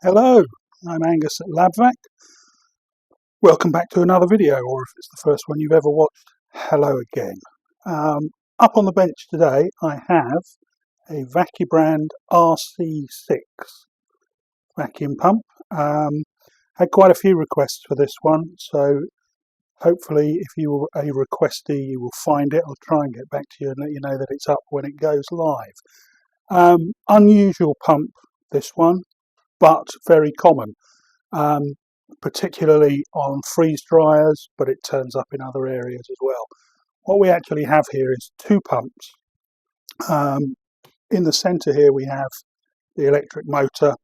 Hello, I'm Angus at LabVac. Welcome back to another video, or if it's the first one you've ever watched, hello again. Up on the bench today I have a Vacuubrand RC6 vacuum pump. Had quite a few requests for this one, so hopefully if you were a requestee you will find it. I'll try and get back to you and let you know that it's up when it goes live. Unusual pump, this one, but very common, particularly on freeze dryers, but it turns up in other areas as well. What we actually have here is two pumps. In the centre here we have the electric motor.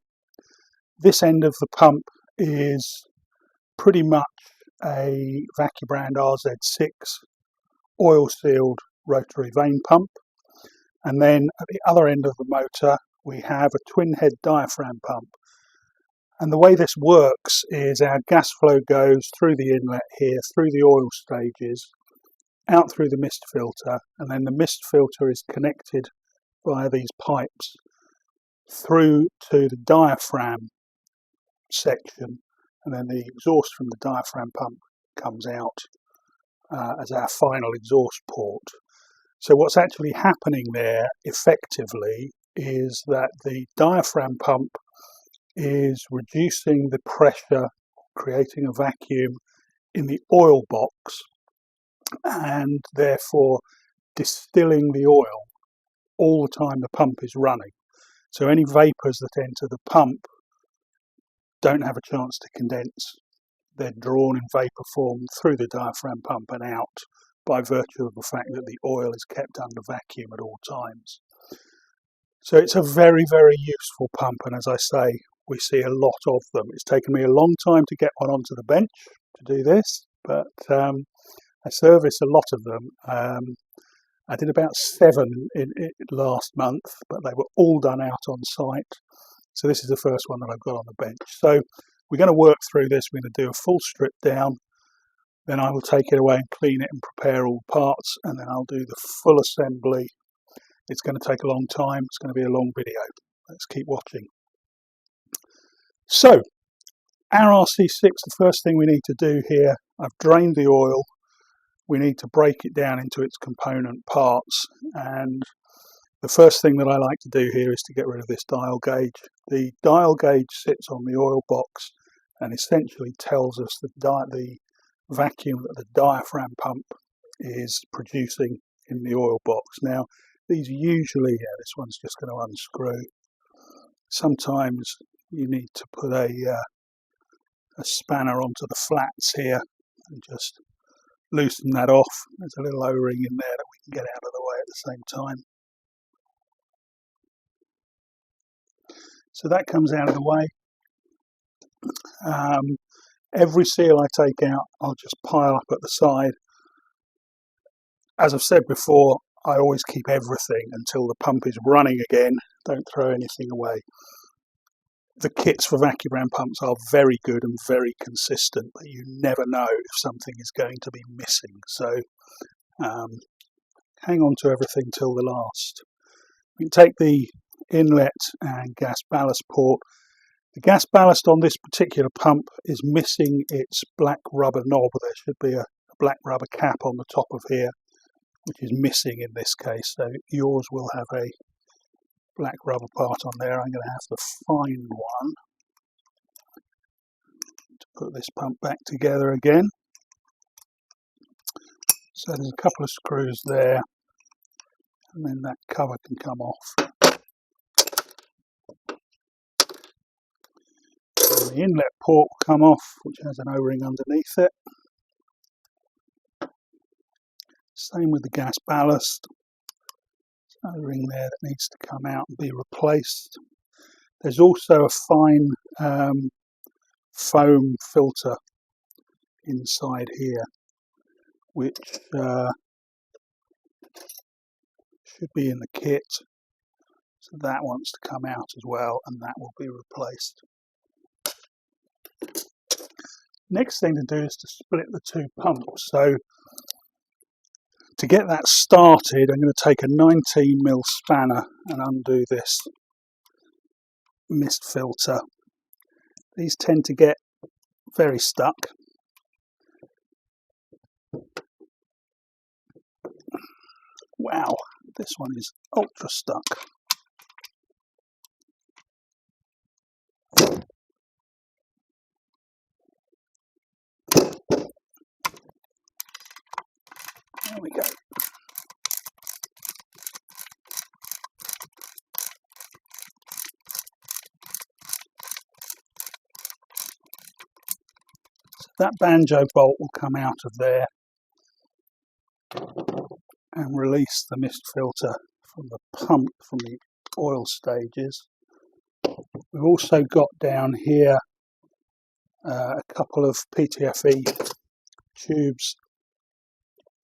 This end of the pump is pretty much a Vacuubrand RZ6 oil-sealed rotary vane pump, and then at the other end of the motor we have a twin-head diaphragm pump. And the way this works is our gas flow goes through the inlet here, through the oil stages, out through the mist filter, and then the mist filter is connected via these pipes through to the diaphragm section, and then the exhaust from the diaphragm pump comes out as our final exhaust port. So what's actually happening there effectively is that the diaphragm pump is reducing the pressure, creating a vacuum in the oil box, and therefore distilling the oil all the time the pump is running. So any vapours that enter the pump don't have a chance to condense. They're drawn in vapour form through the diaphragm pump and out by virtue of the fact that the oil is kept under vacuum at all times. So it's a very, very useful pump, and as I say, we see a lot of them. It's taken me a long time to get one onto the bench to do this, but I service a lot of them. I did about 7 in last month, but they were all done out on site. So this is the first one that I've got on the bench. So we're going to work through this. We're going to do a full strip down, then I will take it away and clean it and prepare all parts, and then I'll do the full assembly. It's going to take a long time. It's going to be a long video. Let's keep watching. So, our RC6, the first thing we need to do here, I've drained the oil. We need to break it down into its component parts, and the first thing that I like to do here is to get rid of this dial gauge. The dial gauge sits on the oil box and essentially tells us the vacuum that the diaphragm pump is producing in the oil box. Now, these usually, this one's just going to unscrew. Sometimes you need to put a spanner onto the flats here and just loosen that off. There's a little O-ring in there that we can get out of the way at the same time. So that comes out of the way. Every seal I take out, I'll just pile up at the side. As I've said before, I always keep everything until the pump is running again. Don't throw anything away. The kits for Vacuubrand pumps are very good and very consistent, but you never know if something is going to be missing. So hang on to everything till the last. We can take the inlet and gas ballast port. The gas ballast on this particular pump is missing its black rubber knob. There should be a black rubber cap on the top of here, which is missing in this case. So yours will have a black rubber part on there. I'm going to have to find one to put this pump back together again. So there's a couple of screws there, and then that cover can come off. And the inlet port will come off, which has an O-ring underneath it. Same with the gas ballast. O-ring there that needs to come out and be replaced. There's also a fine foam filter inside here, which should be in the kit. So that wants to come out as well, and that will be replaced. Next thing to do is to split the two pumps. So to get that started, I'm going to take a 19mm spanner and undo this mist filter. These tend to get very stuck. Wow, this one is ultra stuck. There we go. So that banjo bolt will come out of there and release the mist filter from the pump from the oil stages. We've also got down here a couple of PTFE tubes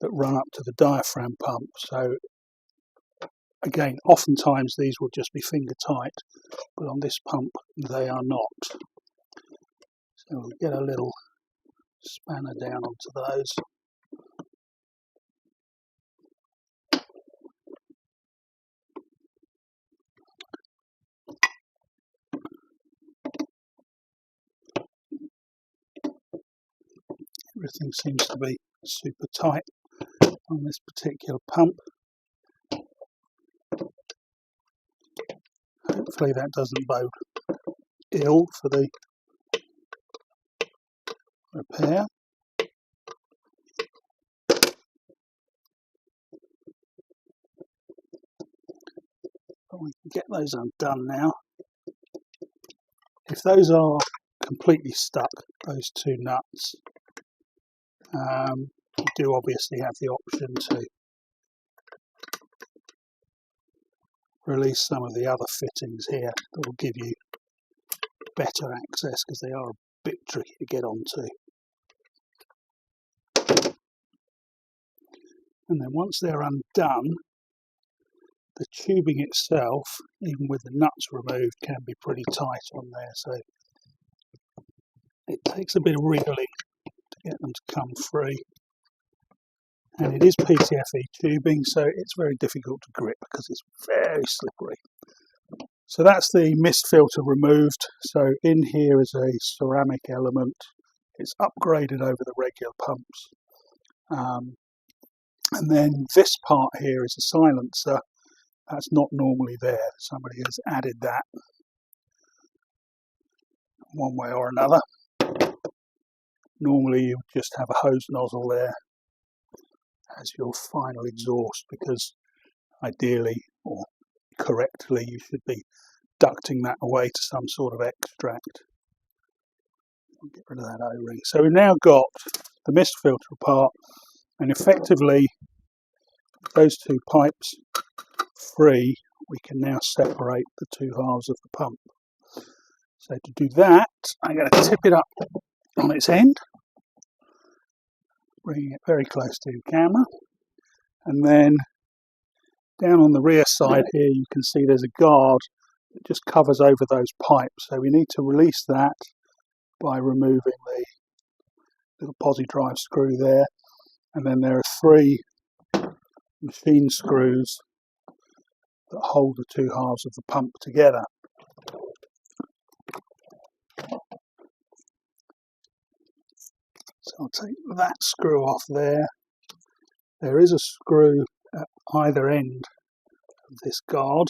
that run up to the diaphragm pump. So again, oftentimes these will just be finger tight, but on this pump they are not. So we'll get a little spanner down onto those. Everything seems to be super tight on this particular pump. Hopefully that doesn't bode ill for the repair. But we can get those undone now. If those are completely stuck, those two nuts, you do obviously have the option to release some of the other fittings here that will give you better access, because they are a bit tricky to get onto. And then once they're undone, the tubing itself, even with the nuts removed, can be pretty tight on there, so it takes a bit of wriggling to get them to come free. And it is PTFE tubing, so it's very difficult to grip because it's very slippery. So that's the mist filter removed. So in here is a ceramic element. It's upgraded over the regular pumps. And then this part here is a silencer. That's not normally there. Somebody has added that one way or another. Normally you would just have a hose nozzle there as your final exhaust, because ideally or correctly you should be ducting that away to some sort of extract. I'll get rid of that O-ring. So we've now got the mist filter apart, and effectively those two pipes free, we can now separate the two halves of the pump. So to do that, I'm going to tip it up on its end, bringing it very close to the camera, and then down on the rear side here you can see there's a guard that just covers over those pipes. So we need to release that by removing the little posi drive screw there, and then there are 3 machine screws that hold the two halves of the pump together. So I'll take that screw off there. There is a screw at either end of this guard,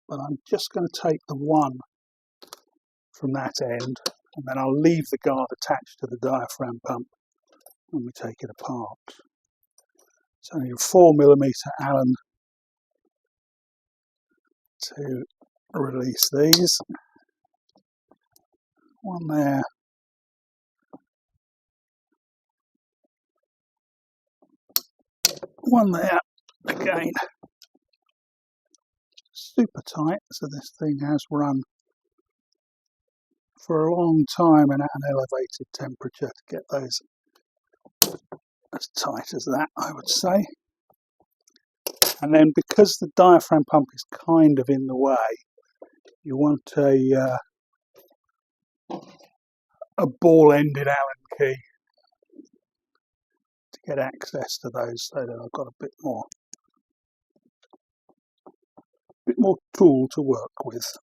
but I'm just going to take the one from that end, and then I'll leave the guard attached to the diaphragm pump when we take it apart. So your 4mm Allen to release these. One there. One there. Again, super tight, so this thing has run for a long time and at an elevated temperature to get those as tight as that, I would say. And then because the diaphragm pump is kind of in the way, you want a ball-ended Allen key to get access to those, so that I've got a bit more tool to work with.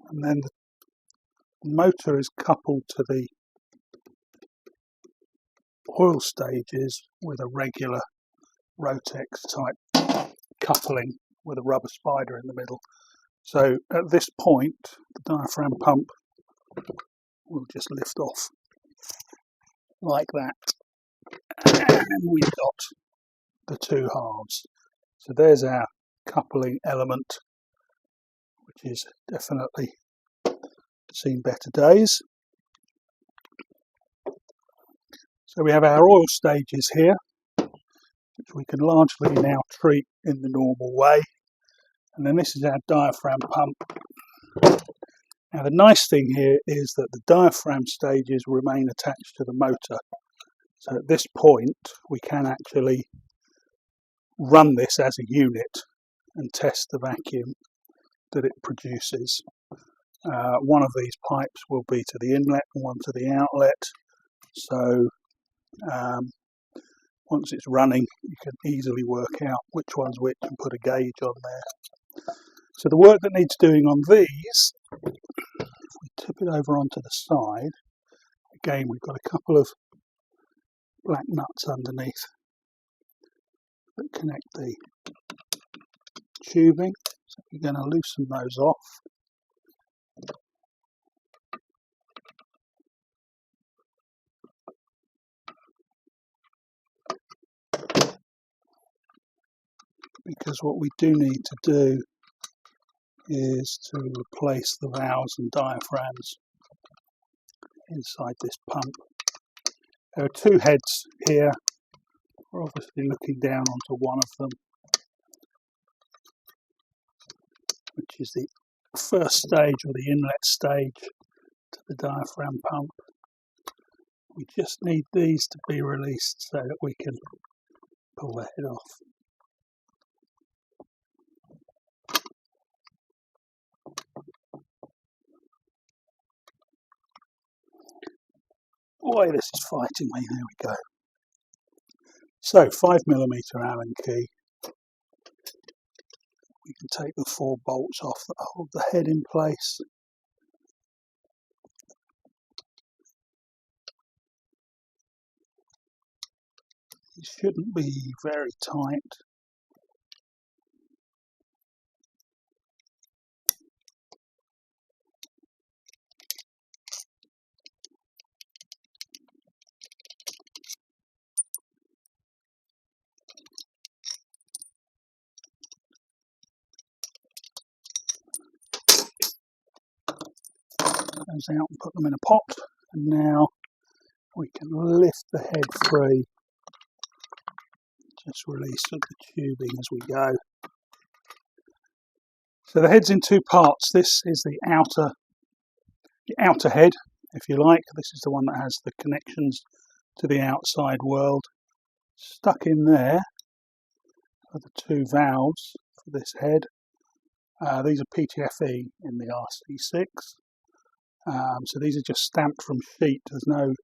and then the motor is coupled to the oil stages with a regular Rotex type coupling with a rubber spider in the middle. So at this point the diaphragm pump will just lift off like that, and we've got the two halves. So there's our coupling element, which is definitely seen better days. So we have our oil stages here, which we can largely now treat in the normal way. And then this is our diaphragm pump. Now the nice thing here is that the diaphragm stages remain attached to the motor. So at this point we can actually run this as a unit and test the vacuum that it produces. One of these pipes will be to the inlet and one to the outlet. So once it's running, you can easily work out which one's which and put a gauge on there. So the work that needs doing on these, if we tip it over onto the side, again we've got a couple of black nuts underneath that connect the tubing. So we're going to loosen those off. Because what we do need to do is to replace the valves and diaphragms inside this pump. There are two heads here. We're obviously looking down onto one of them, which is the first stage or the inlet stage to the diaphragm pump. We just need these to be released so that we can pull the head off. Boy, this is fighting me. There we go. So 5mm Allen key. We can take the 4 bolts off that hold the head in place. It shouldn't be very tight. Those out and put them in a pot, and now we can lift the head free. Just release the tubing as we go. So the head's in two parts. This is the outer head, if you like. This is the one that has the connections to the outside world. Stuck in there are the two valves for this head. These are PTFE in the RC6. So these are just stamped from sheet. There's no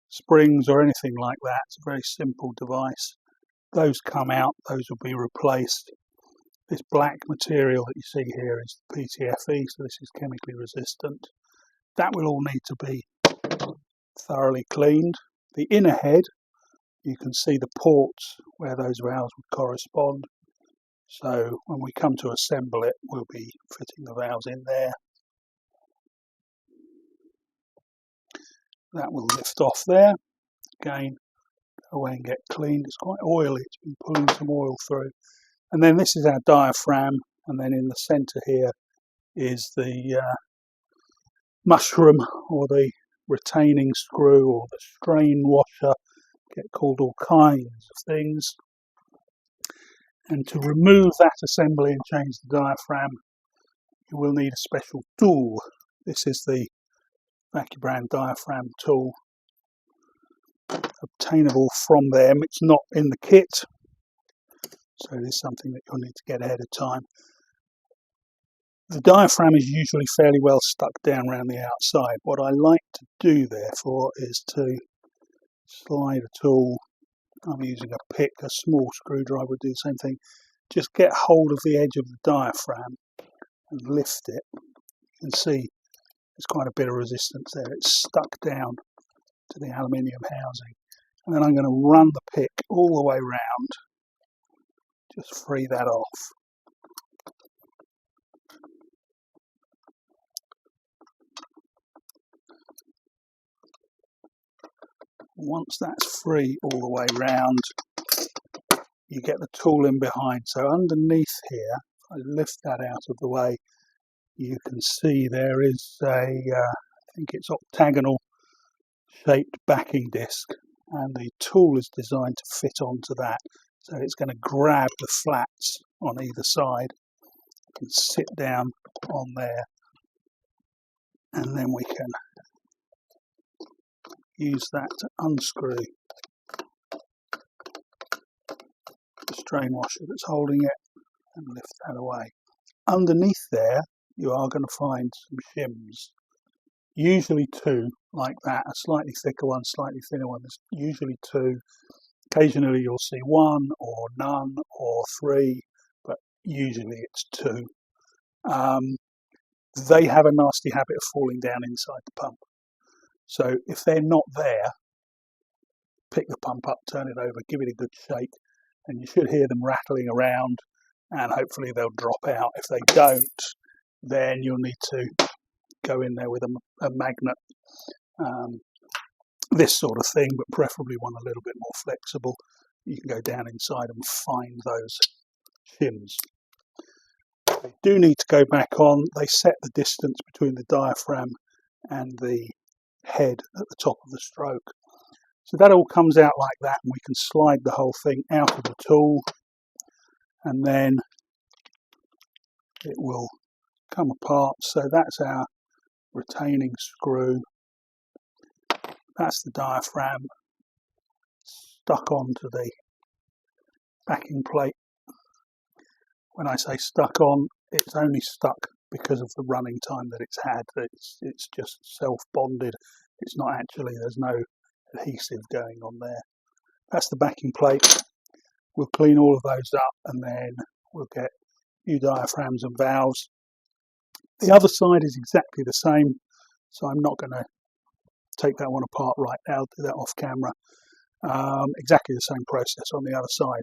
springs or anything like that. It's a very simple device. Those come out, those will be replaced. This black material that you see here is PTFE, so this is chemically resistant. That will all need to be thoroughly cleaned. The inner head, you can see the ports where those valves would correspond. So when we come to assemble it, we'll be fitting the valves in there. That will lift off there. Again, go away and get cleaned. It's quite oily, it's been pulling some oil through. And then this is our diaphragm, and then in the centre here is the mushroom, or the retaining screw, or the strain washer. Get called all kinds of things. And to remove that assembly and change the diaphragm, you will need a special tool. This is the Vacuubrand diaphragm tool, obtainable from them. It's not in the kit, so it is something that you'll need to get ahead of time. The diaphragm is usually fairly well stuck down around the outside. What I like to do therefore is to slide a tool. I'm using a pick, a small screwdriver would do the same thing. Just get hold of the edge of the diaphragm and lift it. can see there's quite a bit of resistance there. It's stuck down to the aluminium housing. And then I'm going to run the pick all the way round, just free that off. Once that's free all the way round, you get the tool in behind. So underneath here, if I lift that out of the way, you can see there is a, I think it's octagonal shaped backing disc, and the tool is designed to fit onto that. So it's going to grab the flats on either side and sit down on there, and then we can use that to unscrew the strain washer that's holding it and lift that away. Underneath there you are going to find some shims, usually two like that, a slightly thicker one, slightly thinner one. There's usually two. Occasionally you'll see one or none or three, but usually it's two. They have a nasty habit of falling down inside the pump. So if they're not there, pick the pump up, turn it over, give it a good shake, and you should hear them rattling around, and hopefully they'll drop out. If they don't, then you'll need to go in there with a magnet, this sort of thing, but preferably one a little bit more flexible. You can go down inside and find those shims. They do need to go back on. They set the distance between the diaphragm and the head at the top of the stroke. So that all comes out like that, and we can slide the whole thing out of the tool, and then it will come apart. So that's our retaining screw. That's the diaphragm stuck onto the backing plate. When I say stuck on, it's only stuck because of the running time that it's had. It's just self-bonded. It's not actually, there's no adhesive going on there. That's the backing plate. We'll clean all of those up, and then we'll get new diaphragms and valves. The other side is exactly the same, so I'm not going to take that one apart right now. I'll do that off camera. Exactly the same process on the other side.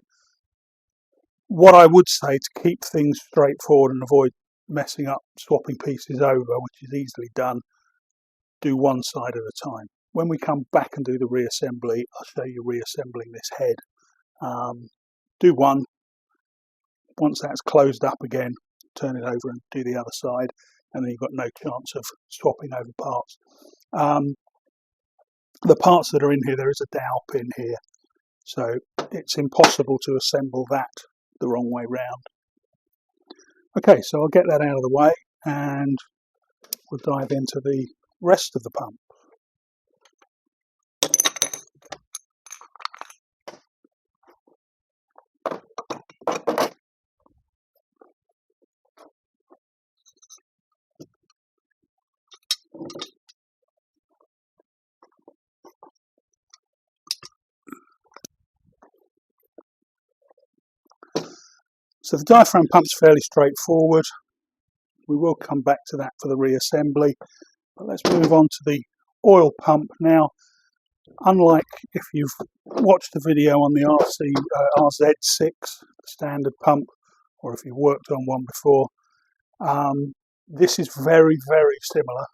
What I would say to keep things straightforward and avoid messing up swapping pieces over, which is easily done, do one side at a time. When we come back and do the reassembly, I'll show you reassembling this head. Do one. Once that's closed up again, turn it over and do the other side, and then you've got no chance of swapping over parts. The parts that are in here, there is a dowel pin here, so it's impossible to assemble that the wrong way round. Okay, so I'll get that out of the way, and we'll dive into the rest of the pump. So the diaphragm pump's fairly straightforward. We will come back to that for the reassembly, but let's move on to the oil pump now. Unlike if you've watched the video on the RZ6 standard pump, or if you've worked on one before, this is very, very similar,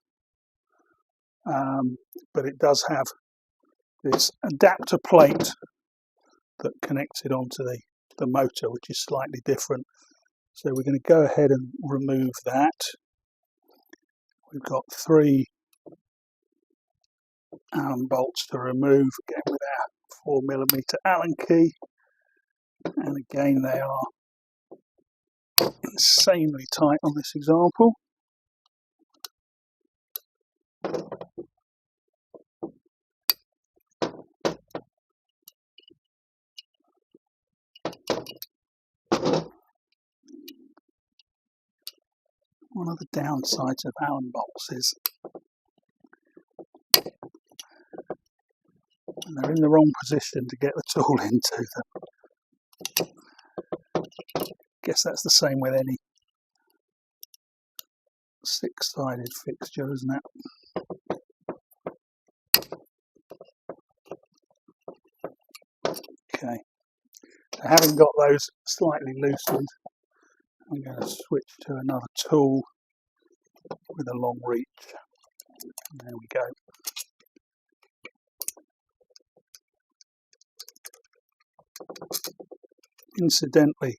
but it does have this adapter plate that connects it onto the motor, which is slightly different. So we're going to go ahead and remove that. We've got 3 Allen bolts to remove, again with our 4mm Allen key, and again they are insanely tight on this example. One of the downsides of Allen bolts is when they're in the wrong position to get the tool into them. I guess that's the same with any six-sided fixture, isn't it? Okay, so having got those slightly loosened, I'm going to switch to another tool with a long reach. There we go. Incidentally,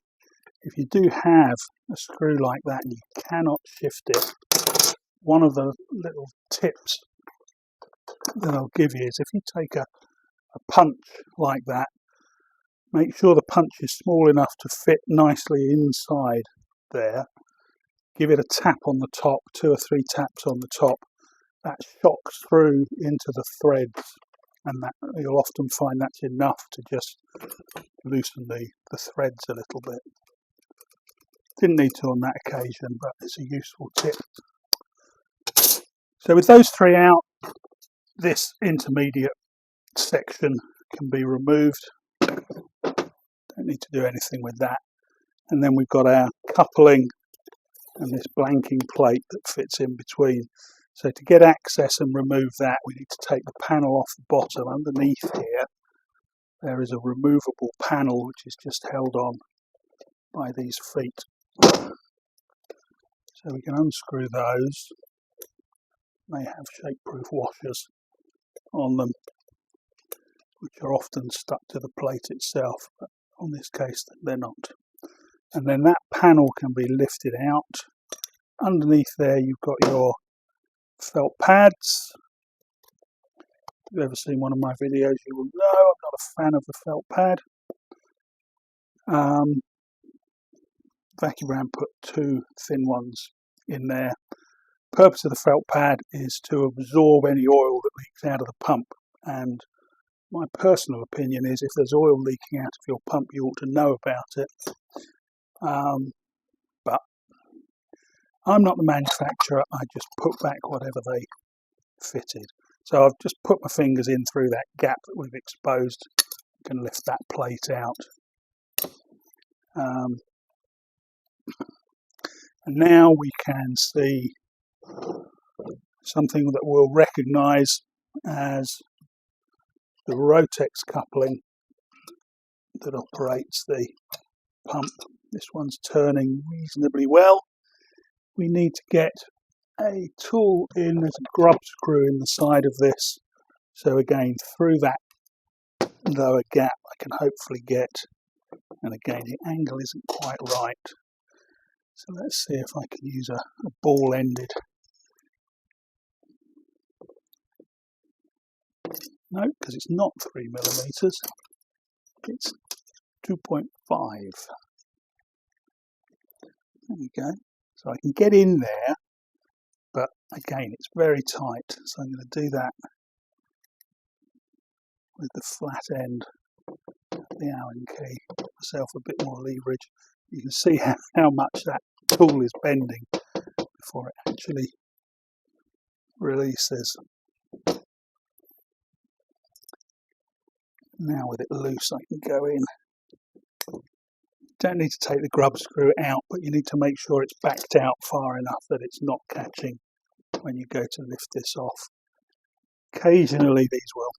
if you do have a screw like that and you cannot shift it, one of the little tips that I'll give you is if you take a punch like that, make sure the punch is small enough to fit nicely inside there. Give it a tap on the top, 2 or 3 taps on the top. That shocks through into the threads, and that you'll often find that's enough to just loosen the threads a little bit. Didn't need to on that occasion, but it's a useful tip. So with those 3 out, this intermediate section can be removed. Don't need to do anything with that. And then we've got our coupling and this blanking plate that fits in between. So to get access and remove that, we need to take the panel off the bottom. Underneath here, there is a removable panel which is just held on by these feet. So we can unscrew those. They have shape-proof washers on them, which are often stuck to the plate itself, but on this case they're not. And then that panel can be lifted out. Underneath there you've got your felt pads. If you've ever seen one of my videos, you will know I'm not a fan of the felt pad. Vacuubrand put 2 thin ones in there. The purpose of the felt pad is to absorb any oil that leaks out of the pump, and my personal opinion is if there's oil leaking out of your pump, you ought to know about it. But I'm not the manufacturer, I just put back whatever they fitted. So I've just put my fingers in through that gap that we've exposed. I can lift that plate out. And now we can see something that we'll recognise as the Rotex coupling that operates the pump. This one's turning reasonably well. We need to get a tool in. There's a grub screw in the side of this. So again, through that lower gap I can hopefully get, and again the angle isn't quite right. So let's see if I can use a ball-ended. No, because it's not 3mm, it's 2.5. There we go. So I can get in there, but again it's very tight, so I'm going to do that with the flat end of the Allen key. Give myself a bit more leverage. You can see how much that tool is bending before it actually releases. Now with it loose I can go in. Don't need to take the grub screw out, but you need to make sure it's backed out far enough that it's not catching when you go to lift this off. Occasionally these will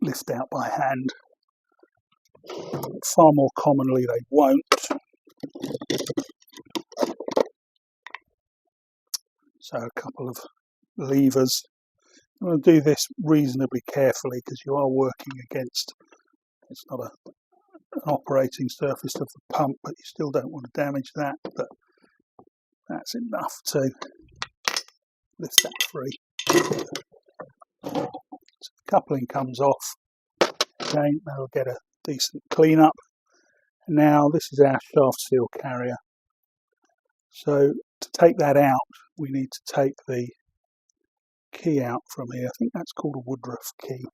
lift out by hand. Far more commonly they won't. So a couple of levers. I'm going to do this reasonably carefully because you are working against, it's not an operating surface of the pump, but you still don't want to damage that, but that's enough to lift that free. So the coupling comes off. Again, that'll get a decent clean up. Now this is our shaft seal carrier. So to take that out, we need to take the key out from here. I think that's called a Woodruff key.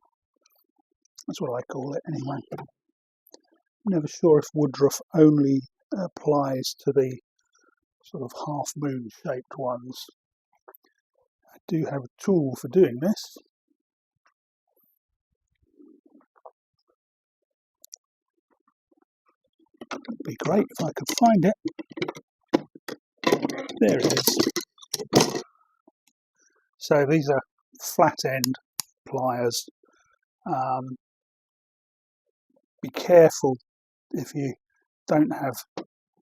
That's what I call it anyway. I'm never sure if Woodruff only applies to the sort of half moon shaped ones. I do have a tool for doing this. It'd be great if I could find it. There it is. So these are flat end pliers. Be careful if you don't have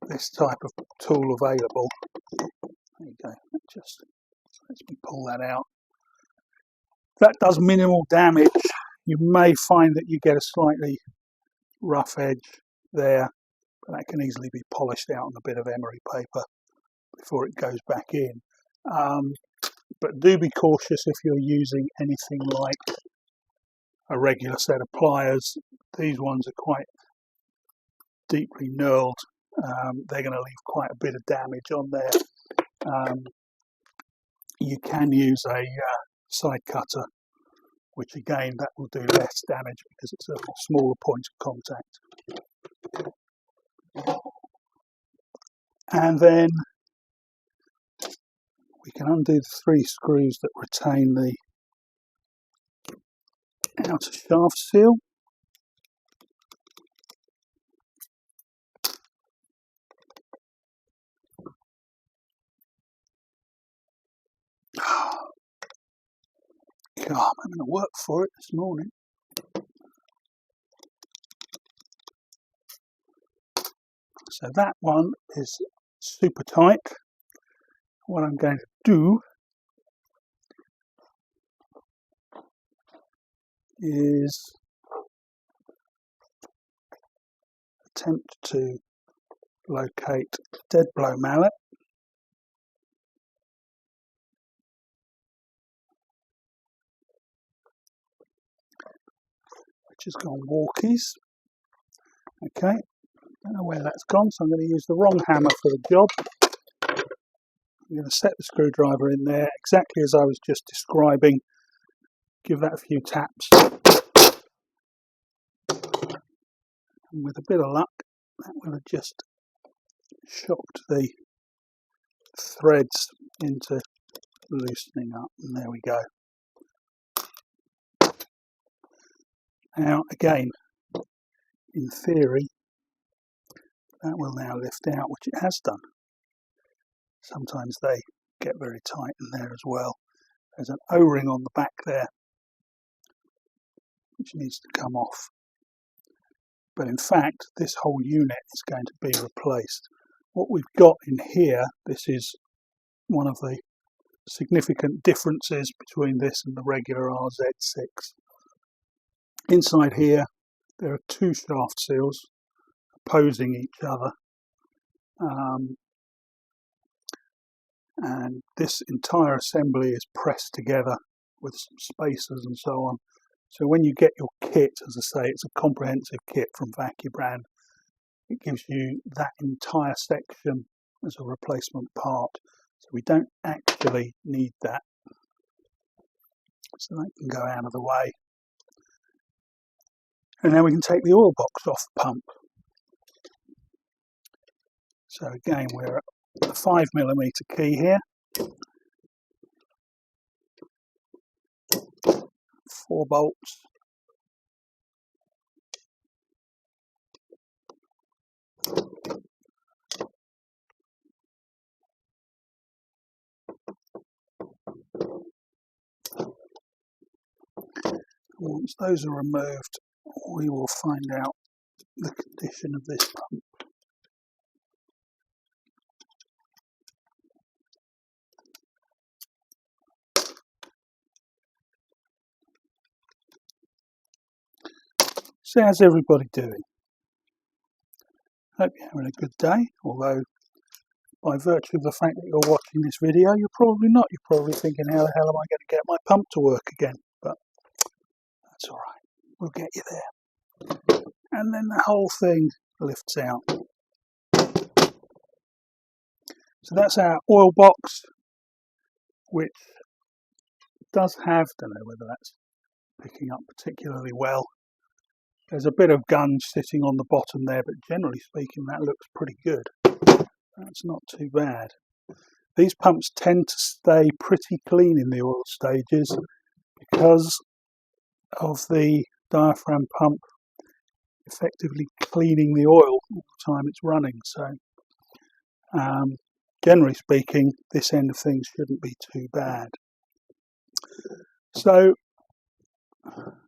this type of tool available. There you go, just lets me pull that out. That does minimal damage. You may find that you get a slightly rough edge there, but that can easily be polished out on a bit of emery paper before it goes back in. But do be cautious if you're using anything like a regular set of pliers. These ones are quite deeply knurled. They're going to leave quite a bit of damage on there. You can use a side cutter, which again, that will do less damage because it's a smaller point of contact. And then we can undo the 3 screws that retain the outer shaft seal. God, I'm having to work for it this morning. So that one is super tight. What I'm going to do is attempt to locate the dead blow mallet. Which has gone walkies. Okay, don't know where that's gone, so I'm going to use the wrong hammer for the job. I'm going to set the screwdriver in there exactly as I was just describing. Give that a few taps. And with a bit of luck, that will have just shocked the threads into loosening up. And there we go. Now, again, in theory, that will now lift out, which it has done. Sometimes they get very tight in there as well. There's an O-ring on the back there, which needs to come off. But in fact, this whole unit is going to be replaced. What we've got in here, this is one of the significant differences between this and the regular RZ6. Inside here, there are 2 shaft seals opposing each other. And this entire assembly is pressed together with some spacers and so on. So when you get your kit, as I say, it's a comprehensive kit from Vacuubrand. It gives you that entire section as a replacement part. So we don't actually need that. So that can go out of the way. And then we can take the oil box off the pump. So again, we're at the 5mm key here. 4 bolts. Once those are removed, we will find out the condition of this pump. So how's everybody doing? Hope you're having a good day, although by virtue of the fact that you're watching this video, you're probably not. You're probably thinking, how the hell am I going to get my pump to work again? But that's all right. We'll get you there. And then the whole thing lifts out. So that's our oil box, which does have, don't know whether that's picking up particularly well. There's a bit of gunge sitting on the bottom there, but generally speaking, that looks pretty good. That's not too bad. These pumps tend to stay pretty clean in the oil stages because of the diaphragm pump effectively cleaning the oil all the time it's running. So generally speaking, this end of things shouldn't be too bad. So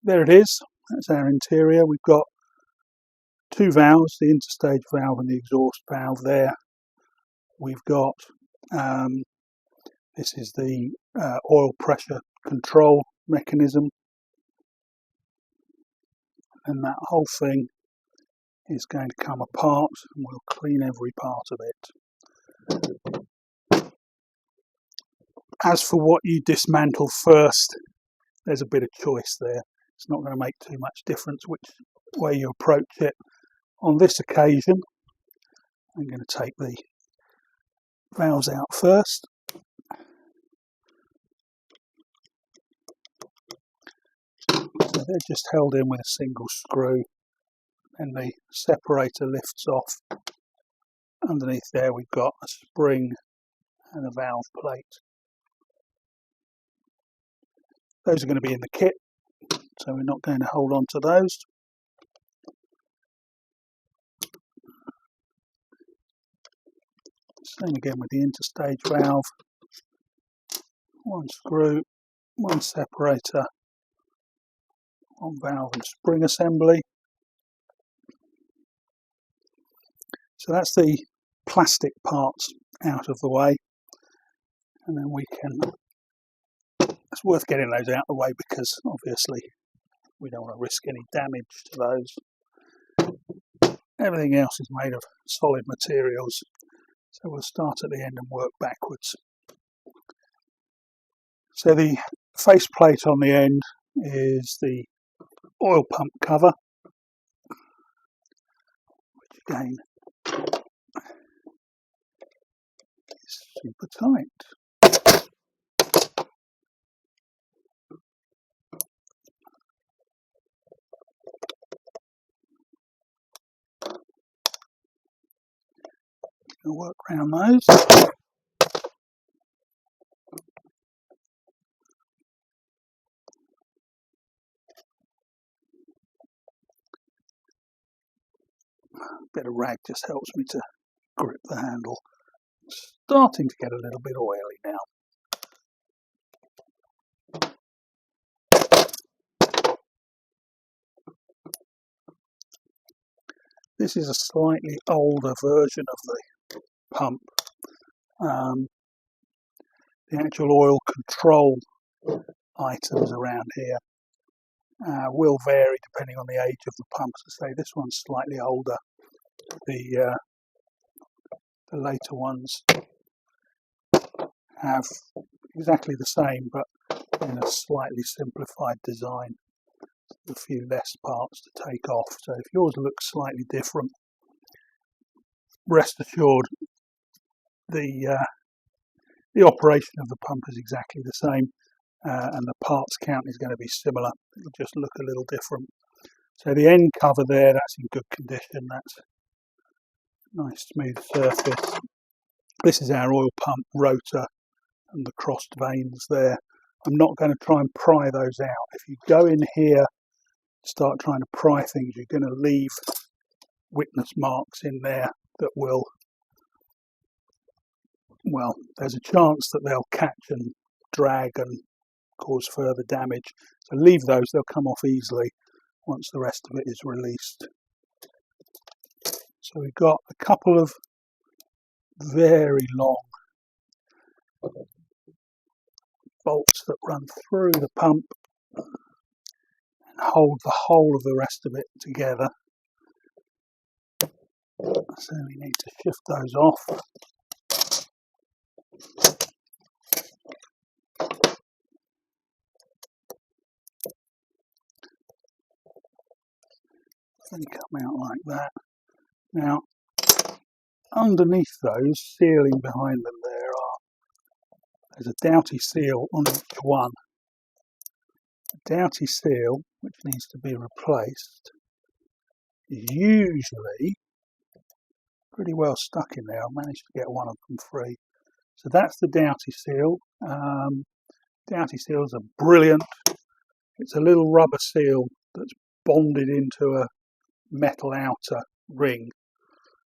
there it is, that's our interior. We've got two valves, the interstage valve and the exhaust valve there. We've got, this is the oil pressure control mechanism, and that whole thing is going to come apart, and we'll clean every part of it. As for what you dismantle first, there's a bit of choice there. It's not going to make too much difference which way you approach it. On this occasion, I'm going to take the valves out first. So they're just held in with a single screw, and the separator lifts off. Underneath there we've got a spring and a valve plate. Those are going to be in the kit, so we're not going to hold on to those. Same again with the interstage valve. One screw, one separator, one valve and spring assembly. So that's the plastic parts out of the way, and then we can, it's worth getting those out of the way because obviously we don't want to risk any damage to those. Everything else is made of solid materials, so we'll start at the end and work backwards. So the faceplate on the end is the oil pump cover, which again is super tight. I'll work around those. A bit of rag just helps me to grip the handle. Starting to get a little bit oily now. This is a slightly older version of the pump. The actual oil control items around here will vary depending on the age of the pump. So say this one's slightly older. The later ones have exactly the same, but in a slightly simplified design. A few less parts to take off. So if yours looks slightly different, rest assured the operation of the pump is exactly the same, and the parts count is going to be similar. It'll just look a little different. So the end cover there, that's in good condition. That's a nice smooth surface. This is our oil pump rotor and the crossed vanes there. I'm not going to try and pry those out. If you go in here, start trying to pry things, you're going to leave witness marks in there that will, well, there's a chance that they'll catch and drag and cause further damage. So leave those, they'll come off easily once the rest of it is released. So we've got a couple of very long bolts that run through the pump and hold the whole of the rest of it together. So we need to shift those off. They come out like that. Now, underneath those, sealing behind them there's a Doughty seal on each one. The Doughty seal, which needs to be replaced, is usually pretty well stuck in there. I managed to get one of them free. So that's the Doughty seal. Doughty seals are brilliant. It's a little rubber seal that's bonded into a metal outer ring,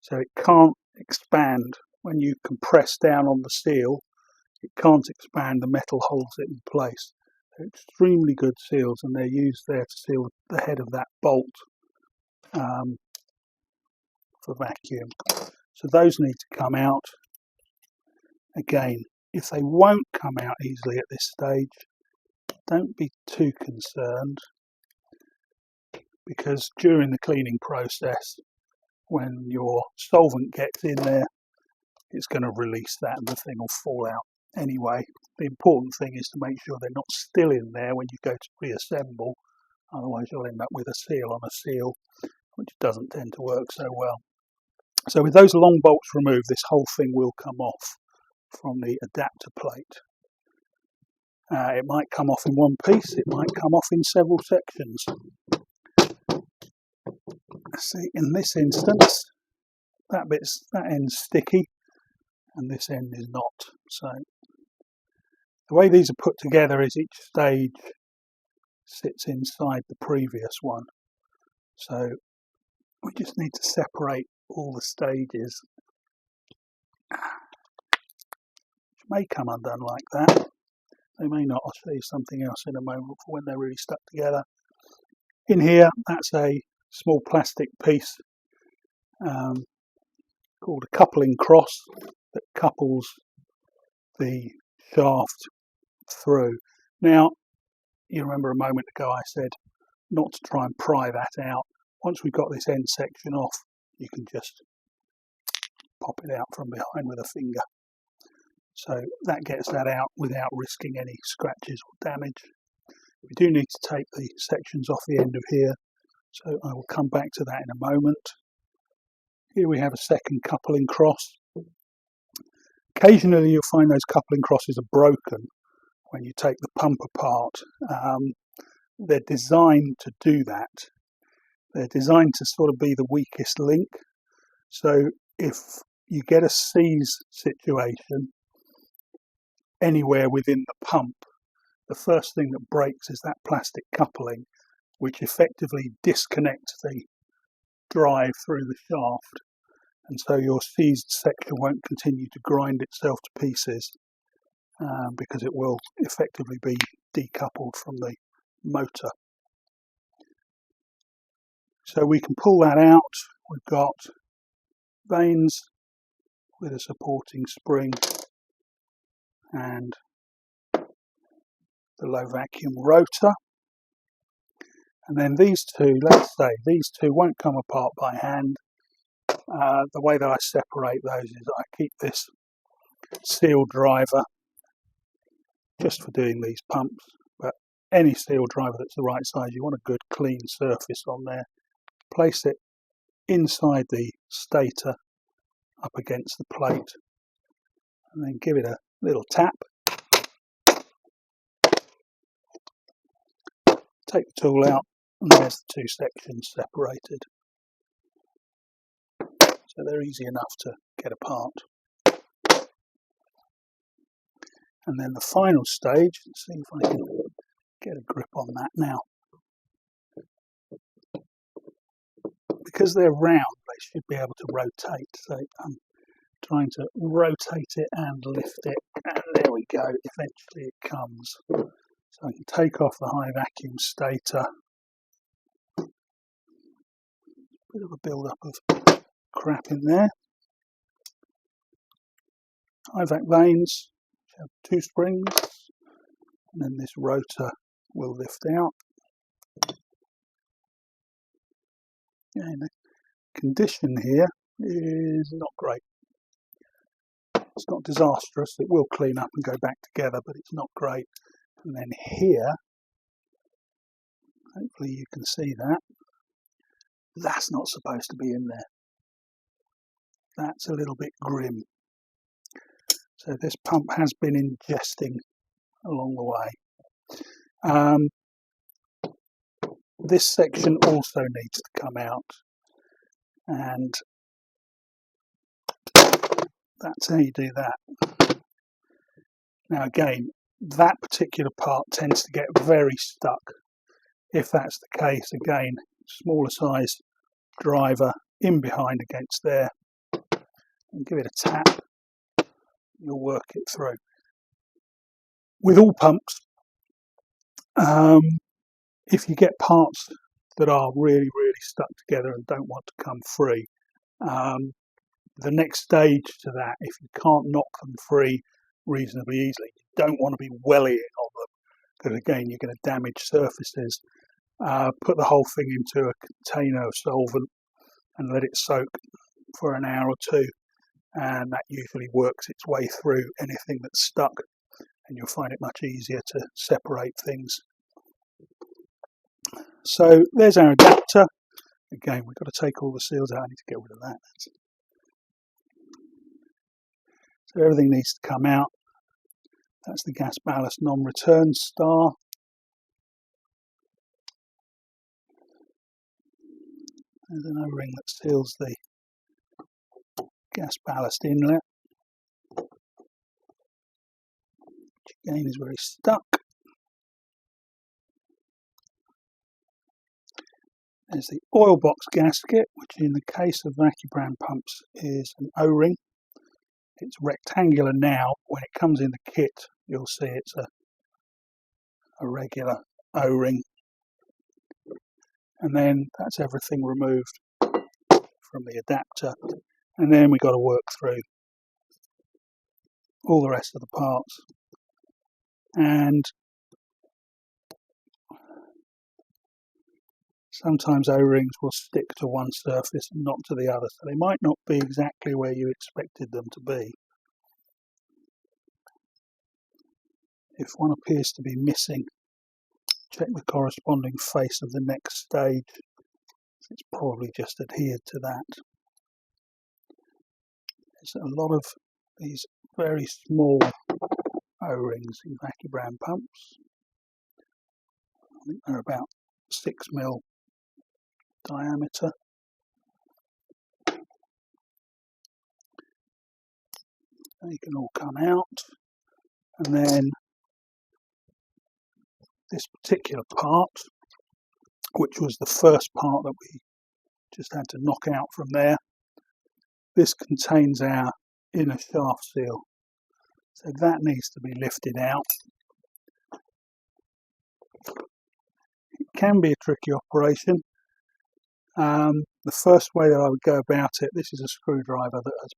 so it can't expand. When you compress down on the seal, it can't expand, the metal holds it in place. They're extremely good seals, and they're used there to seal the head of that bolt for vacuum. So those need to come out. Again, if they won't come out easily at this stage, don't be too concerned, because during the cleaning process, when your solvent gets in there, it's going to release that and the thing will fall out anyway. The important thing is to make sure they're not still in there when you go to reassemble, otherwise you'll end up with a seal on a seal, which doesn't tend to work so well. So with those long bolts removed, this whole thing will come off from the adapter plate. It might come off in one piece, it might come off in several sections. See, in this instance, that end's sticky and this end is not. So the way these are put together is each stage sits inside the previous one. So we just need to separate all the stages, which may come undone like that. They may not. I'll show you something else in a moment for when they're really stuck together. In here, that's a small plastic piece called a coupling cross that couples the shaft through. Now, you remember a moment ago I said not to try and pry that out. Once we've got this end section off, you can just pop it out from behind with a finger. So that gets that out without risking any scratches or damage. We do need to take the sections off the end of here, so I will come back to that in a moment. Here we have a second coupling cross. Occasionally you'll find those coupling crosses are broken when you take the pump apart. They're designed to do that. They're designed to sort of be the weakest link. So if you get a seize situation anywhere within the pump, the first thing that breaks is that plastic coupling, which effectively disconnects the drive through the shaft, and so your seized section won't continue to grind itself to pieces because it will effectively be decoupled from the motor. So we can pull that out. We've got vanes with a supporting spring and the low vacuum rotor. And then these two, let's say, these two won't come apart by hand. The way that I separate those is I keep this seal driver just for doing these pumps, but any seal driver that's the right size, you want a good clean surface on there. Place it inside the stator up against the plate and then give it a little tap. Take the tool out and there's the two sections separated. So they're easy enough to get apart. And then the final stage, let's see if I can get a grip on that now. Because they're round, they should be able to rotate. So I'm trying to rotate it and lift it, and there we go, eventually it comes. So I can take off the high vacuum stator. Bit of a build-up of crap in there. High vac vanes, which have two springs, and then this rotor will lift out. And the condition here is not great. It's not disastrous, it will clean up and go back together, but it's not great. And then here, hopefully you can see that, that's not supposed to be in there. That's a little bit grim. So this pump has been ingesting along the way. This section also needs to come out, and that's how you do that. Now again, that particular part tends to get very stuck. If that's the case, again, smaller size driver in behind against there, and give it a tap, you'll work it through. With all pumps, If you get parts that are really stuck together and don't want to come free, the next stage to that, if you can't knock them free reasonably easily, you don't want to be wellying on them, because again you're going to damage surfaces. Put the whole thing into a container of solvent and let it soak for an hour or two, and that usually works its way through anything that's stuck, and you'll find it much easier to separate things. So there's our adapter. Again, we've got to take all the seals out. I need to get rid of that. So everything needs to come out. That's the gas ballast non-return star. There's an O-ring that seals the gas ballast inlet, which again is very stuck. There's the oil box gasket, which in the case of Vacuubrand pumps is an O-ring. It's rectangular now. When it comes in the kit, you'll see it's a regular O-ring. And then that's everything removed from the adapter. And then we've got to work through all the rest of the parts. And sometimes O-rings will stick to one surface and not to the other, so they might not be exactly where you expected them to be. If one appears to be missing, check the corresponding face of the next stage. It's probably just adhered to that. There's a lot of these very small O-rings in Vacuubrand pumps. I think they're about 6mm diameter. They can all come out, and then this particular part, which was the first part that we just had to knock out from there, this contains our inner shaft seal, so that needs to be lifted out. It can be a tricky operation. The first way that I would go about it, this is a screwdriver that has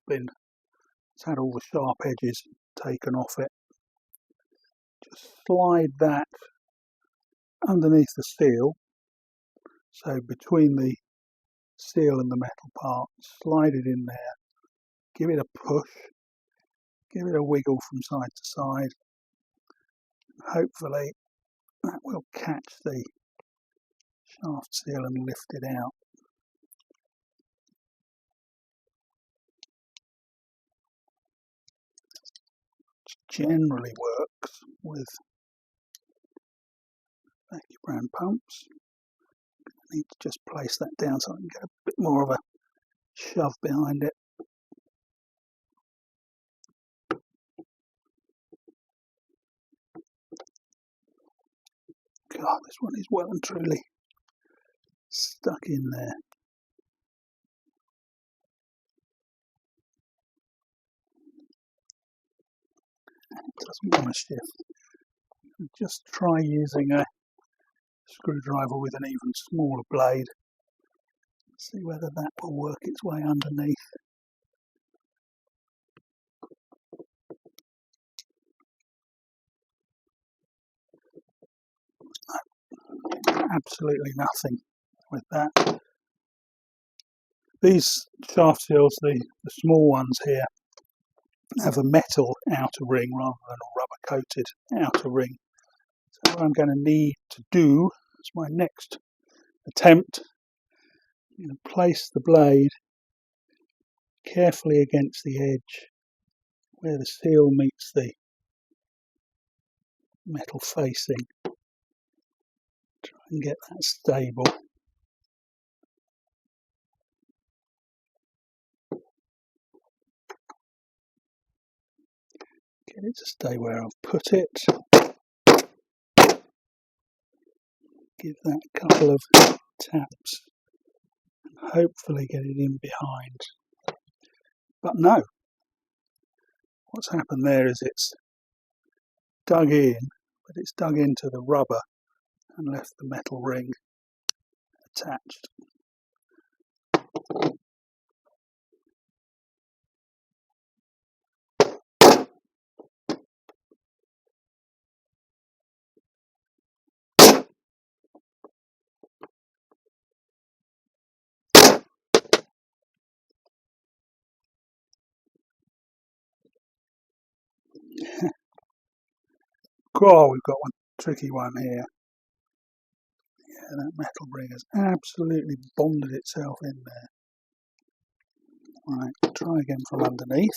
had all the sharp edges taken off it. Just slide that underneath the seal, so between the seal and the metal part, slide it in there, give it a push, give it a wiggle from side to side. Hopefully that will catch the shaft seal and lift it out. Generally works with Vacuubrand pumps. I need to just place that down so I can get a bit more of a shove behind it. God, this one is well and truly stuck in there. It doesn't want to shift. Just try using a screwdriver with an even smaller blade. See whether that will work its way underneath. Absolutely nothing with that. These shaft seals, the small ones here, have a metal outer ring rather than a rubber coated outer ring. So what I'm going to need to do is my next attempt, I'm going to place the blade carefully against the edge where the seal meets the metal facing. Try and get that stable. Get it to stay where I've put it. Give that a couple of taps and hopefully get it in behind. But no, what's happened there is it's dug in, but it's dug into the rubber and left the metal ring attached. Oh, we've got one tricky one here. Yeah, that metal ring has absolutely bonded itself in there. Right, try again from underneath.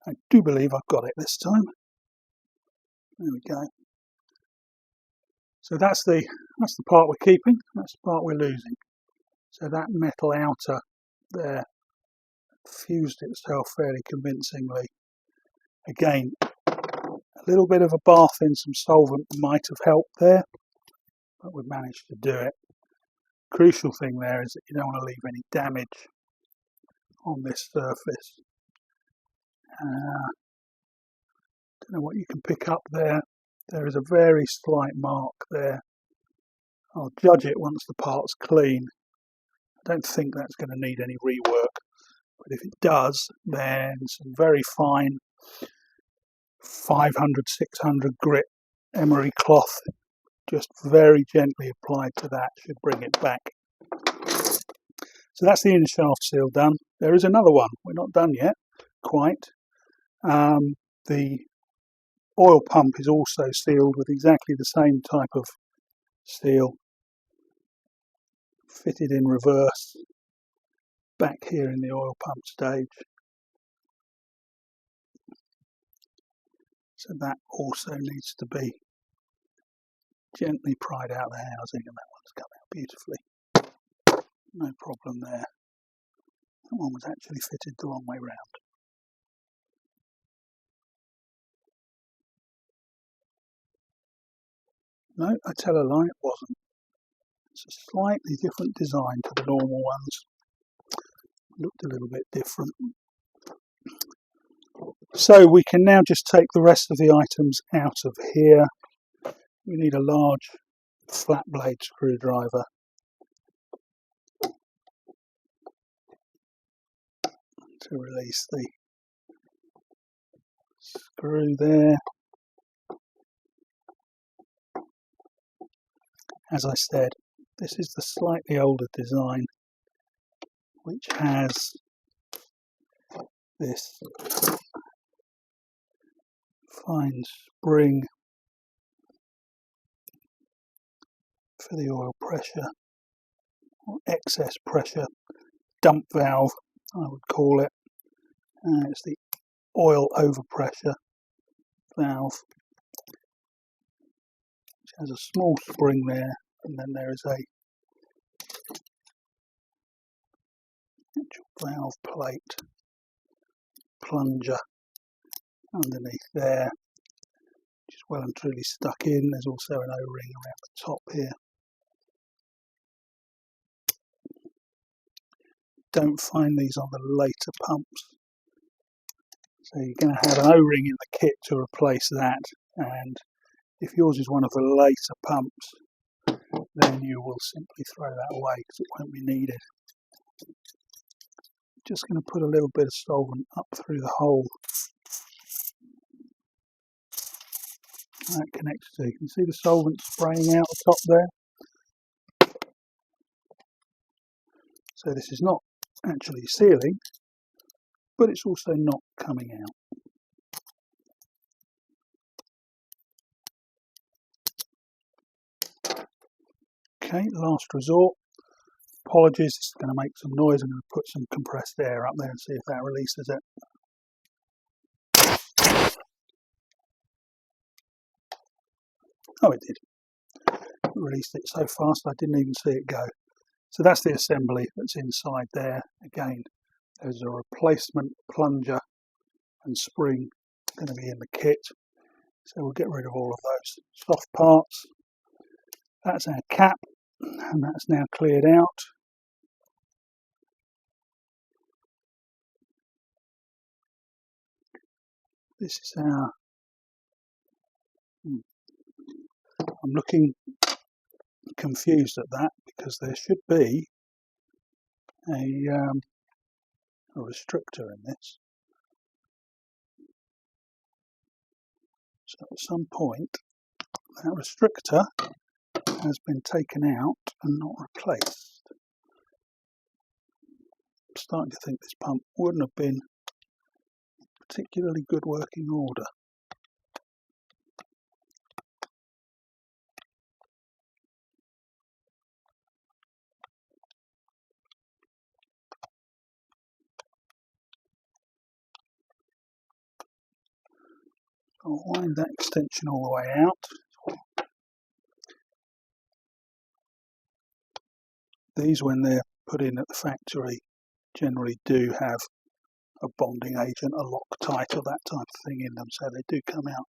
I do believe I've got it this time. There we go. So that's the part we're keeping, that's the part we're losing. So that metal outer there fused itself fairly convincingly. Again, a little bit of a bath in some solvent might have helped there, but we've managed to do it. Crucial thing there is that you don't want to leave any damage on this surface. Don't know what you can pick up there. There is a very slight mark there. I'll judge it once the part's clean. I don't think that's going to need any rework, but if it does, then some very fine 500-600 grit emery cloth, just very gently applied to that, should bring it back. So that's the inner shaft seal done. There is another one. We're not done yet, quite. The oil pump is also sealed with exactly the same type of seal, fitted in reverse back here in the oil pump stage. So that also needs to be gently pried out the housing, and that one's come out beautifully. No problem there. That one was actually fitted the wrong way round. No, I tell a lie, it wasn't. It's a slightly different design to the normal ones. Looked a little bit different. So we can now just take the rest of the items out of here. We need a large flat blade screwdriver. To release the screw there. As I said, this is the slightly older design, which has this fine spring for the oil pressure, or excess pressure, dump valve I would call it. It's the oil overpressure valve, which has a small spring there, and then there is a actual valve plate plunger underneath there, which is well and truly stuck in. There's also an O-ring around the top here. Don't find these on the later pumps, so you're going to have an O-ring in the kit to replace that, and if yours is one of the later pumps, then you will simply throw that away because it won't be needed. Just going to put a little bit of solvent up through the hole that connects to. You can see the solvent spraying out the top there. So this is not actually sealing, but it's also not coming out. Okay, last resort. Apologies, it's going to make some noise. I'm going to put some compressed air up there and see if that releases it. Oh, it did. It released it so fast I didn't even see it go. So that's the assembly that's inside there. Again, there's a replacement plunger and spring going to be in the kit. So we'll get rid of all of those soft parts. That's our cap, and that's now cleared out. This is our... I'm looking confused at that because there should be a restrictor in this. So at some point that restrictor has been taken out and not replaced. I'm starting to think this pump wouldn't have been particularly good working order. I'll wind that extension all the way out. These, when they're put in at the factory, generally do have a bonding agent, a Loctite or that type of thing in them, so they do come out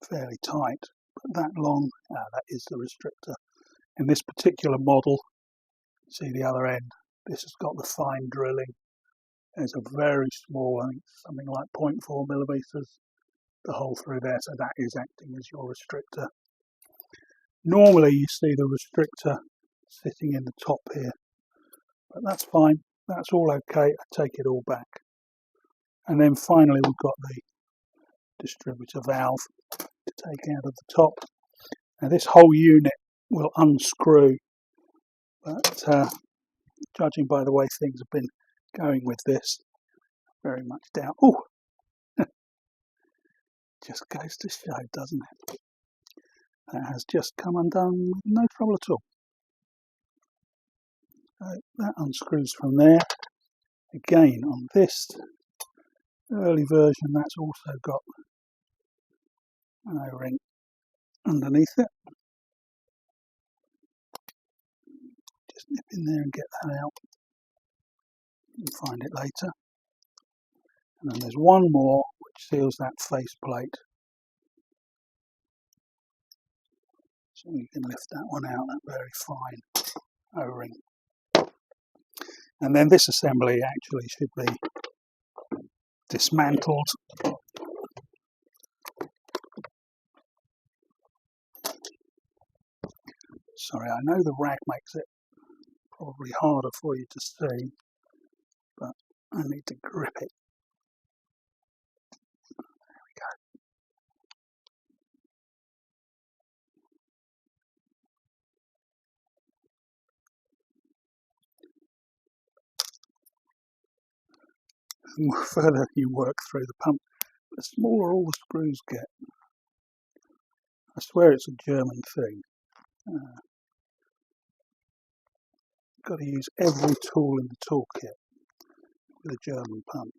fairly tight. But that long, that is the restrictor. In this particular model, see the other end, this has got the fine drilling. There's a very small, I think something like 0.4 millimeters, the hole through there, so that is acting as your restrictor. Normally you see the restrictor sitting in the top here, but that's fine, that's all okay. I take it all back. And then finally we've got the distributor valve to take out of the top. Now this whole unit will unscrew, but judging by the way things have been going with this, very much doubt. Oh, just goes to show, doesn't it? That has just come undone with no trouble at all. So that unscrews from there. Again, on this early version, that's also got an O-ring underneath it. Just nip in there and get that out. You'll find it later. And then there's one more which seals that face plate. So you can lift that one out, that very fine O-ring. And then this assembly actually should be dismantled. Sorry, I know the rag makes it probably harder for you to see, but I need to grip it. There we go. The more further you work through the pump, the smaller all the screws get. I swear it's a German thing. Got to use every tool in the toolkit with a German pump.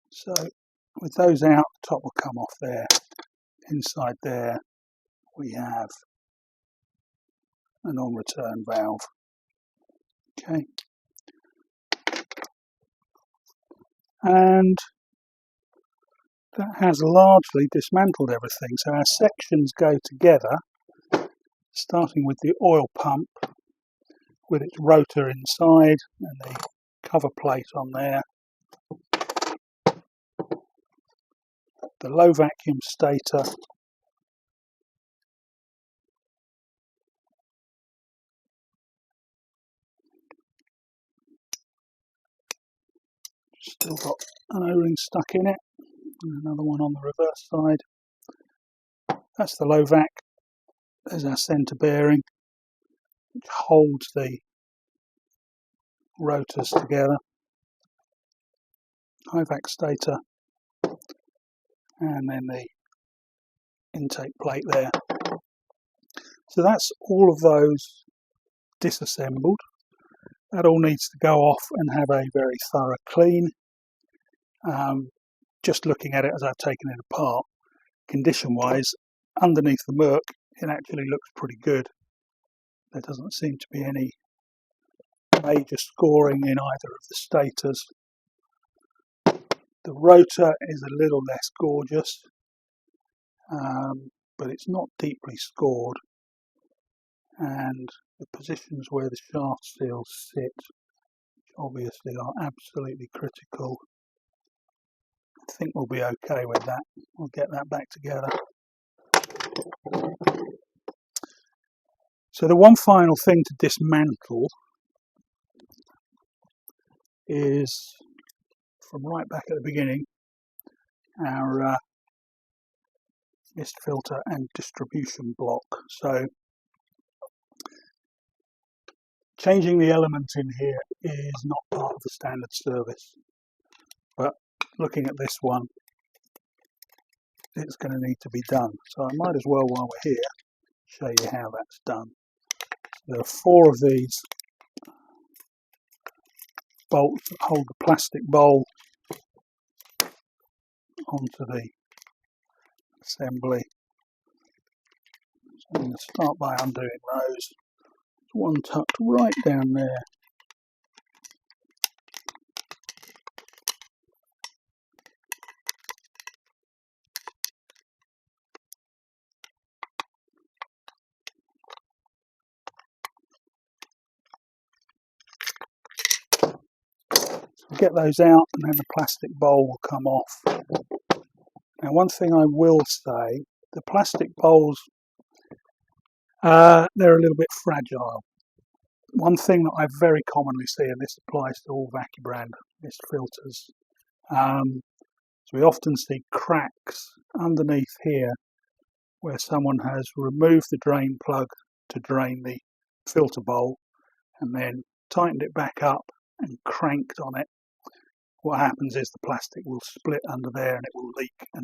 So with those out, the top will come off there. Inside there we have a non-return valve. Okay. And that has largely dismantled everything. So our sections go together, starting with the oil pump with its rotor inside and the cover plate on there. The low vacuum stator, still got an O-ring stuck in it, and another one on the reverse side. That's the low vac. There's our centre bearing, which holds the rotors together. High vac stator, and then the intake plate there. So that's all of those disassembled. That all needs to go off and have a very thorough clean. Just looking at it as I've taken it apart, condition-wise, underneath the murk, it actually looks pretty good. There doesn't seem to be any major scoring in either of the stators. The rotor is a little less gorgeous, but it's not deeply scored, and the positions where the shaft seals sit, which obviously are absolutely critical, I think we'll be okay with that. We'll get that back together. So the one final thing to dismantle is, from right back at the beginning, our mist filter and distribution block. So changing the element in here is not part of the standard service, but looking at this one, it's going to need to be done. So I might as well, while we're here, show you how that's done. There are 4 of these bolts that hold the plastic bowl onto the assembly. So I'm going to start by undoing those. There's one tucked right down there. Get those out and then the plastic bowl will come off. Now, one thing I will say, the plastic bowls, they're a little bit fragile. One thing that I very commonly see, and this applies to all Vacuubrand mist filters, so we often see cracks underneath here where someone has removed the drain plug to drain the filter bowl and then tightened it back up and cranked on it. What happens is the plastic will split under there and it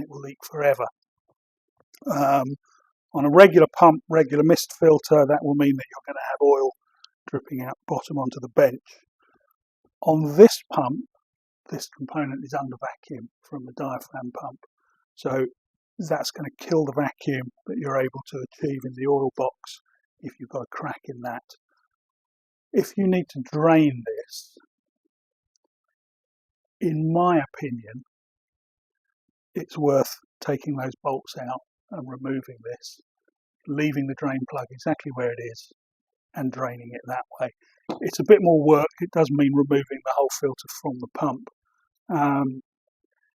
will leak forever. On a regular pump, regular mist filter, that will mean that you're going to have oil dripping out bottom onto the bench. On this pump, this component is under vacuum from the diaphragm pump, so that's going to kill the vacuum that you're able to achieve in the oil box if you've got a crack in that. If you need to drain this, in my opinion, it's worth taking those bolts out and removing this, leaving the drain plug exactly where it is and draining it that way. It's a bit more work. It does mean removing the whole filter from the pump.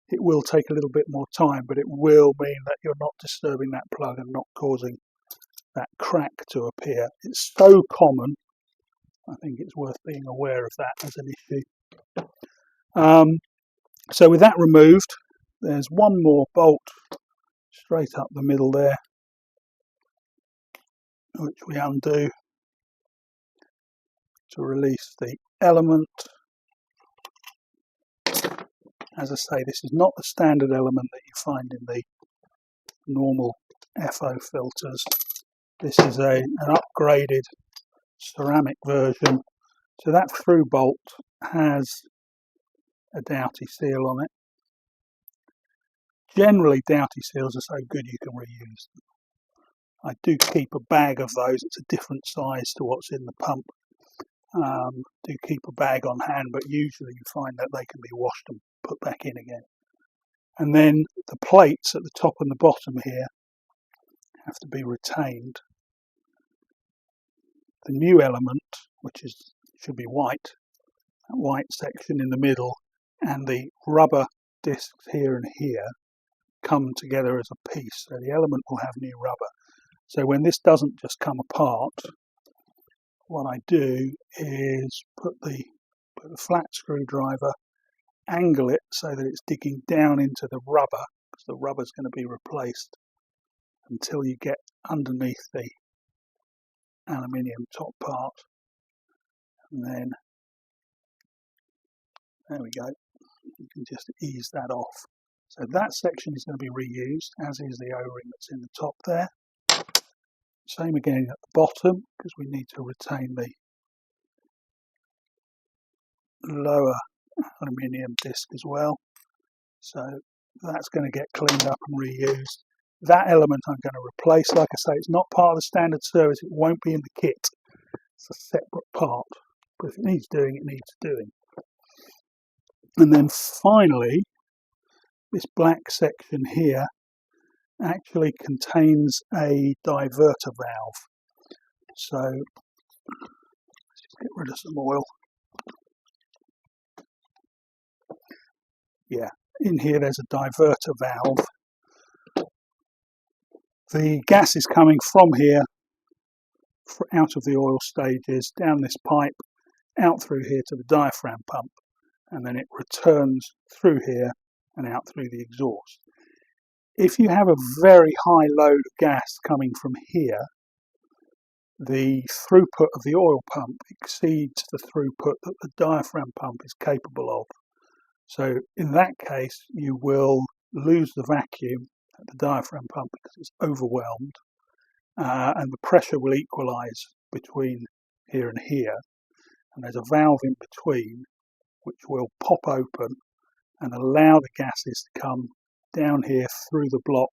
It will take a little bit more time, but it will mean that you're not disturbing that plug and not causing that crack to appear. It's so common, I think it's worth being aware of that as an issue. So with that removed, there's one more bolt straight up the middle there, which we undo to release the element. As I say, this is not the standard element that you find in the normal FO filters. This is an upgraded ceramic version. So that through bolt has a Doughty seal on it. Generally, Doughty seals are so good you can reuse them. I do keep a bag of those. It's a different size to what's in the pump. Do keep a bag on hand, but usually you find that they can be washed and put back in again. And then the plates at the top and the bottom here have to be retained. The new element, which should be white, that white section in the middle, and the rubber discs here and here come together as a piece. So the element will have new rubber. So when this doesn't just come apart, what I do is put the flat screwdriver, angle it so that it's digging down into the rubber, because the rubber is going to be replaced, until you get underneath the aluminium top part. And then, there we go, you can just ease that off. So that section is going to be reused, as is the O-ring that's in the top there. Same again at the bottom, because we need to retain the lower aluminium disc as well. So that's going to get cleaned up and reused. That element I'm going to replace. Like I say, it's not part of the standard service. It won't be in the kit. It's a separate part. But if it needs doing, it needs doing. And then finally, this black section here actually contains a diverter valve. So let's just get rid of some oil. Yeah, in here there's a diverter valve. The gas is coming from here, out of the oil stages, down this pipe, out through here to the diaphragm pump, and then it returns through here and out through the exhaust. If you have a very high load of gas coming from here, the throughput of the oil pump exceeds the throughput that the diaphragm pump is capable of. So in that case, you will lose the vacuum at the diaphragm pump because it's overwhelmed, and the pressure will equalize between here and here. And there's a valve in between which will pop open and allow the gases to come down here through the block,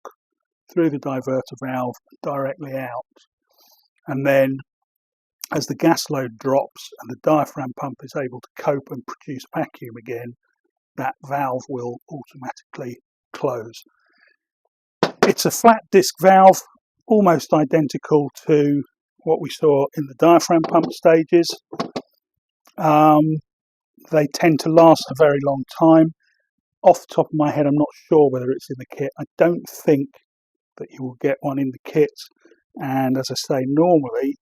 through the diverter valve, directly out. And then as the gas load drops and the diaphragm pump is able to cope and produce vacuum again, that valve will automatically close. It's a flat disc valve, almost identical to what we saw in the diaphragm pump stages. They tend to last a very long time. Off the top of my head, I'm not sure whether it's in the kit. I don't think that you will get one in the kit. And as I say, normally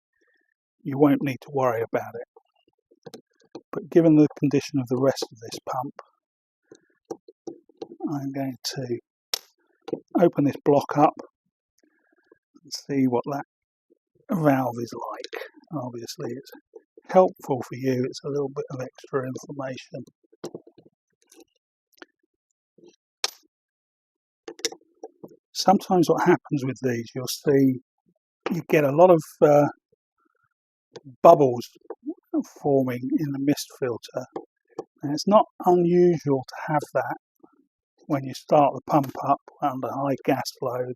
you won't need to worry about it. But given the condition of the rest of this pump, I'm going to open this block up and see what that valve is like. Obviously it's helpful for you, it's a little bit of extra information. Sometimes what happens with these, you'll see you get a lot of bubbles forming in the mist filter, and it's not unusual to have that when you start the pump up under high gas load,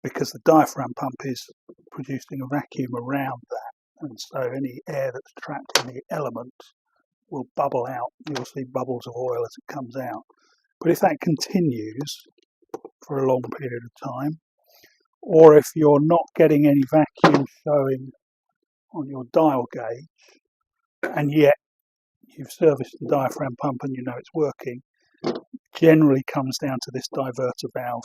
because the diaphragm pump is producing a vacuum around that, and so any air that's trapped in the element will bubble out. You'll see bubbles of oil as it comes out. But if that continues for a long period of time, or if you're not getting any vacuum showing on your dial gauge, and yet you've serviced the diaphragm pump and you know it's working, generally comes down to this diverter valve,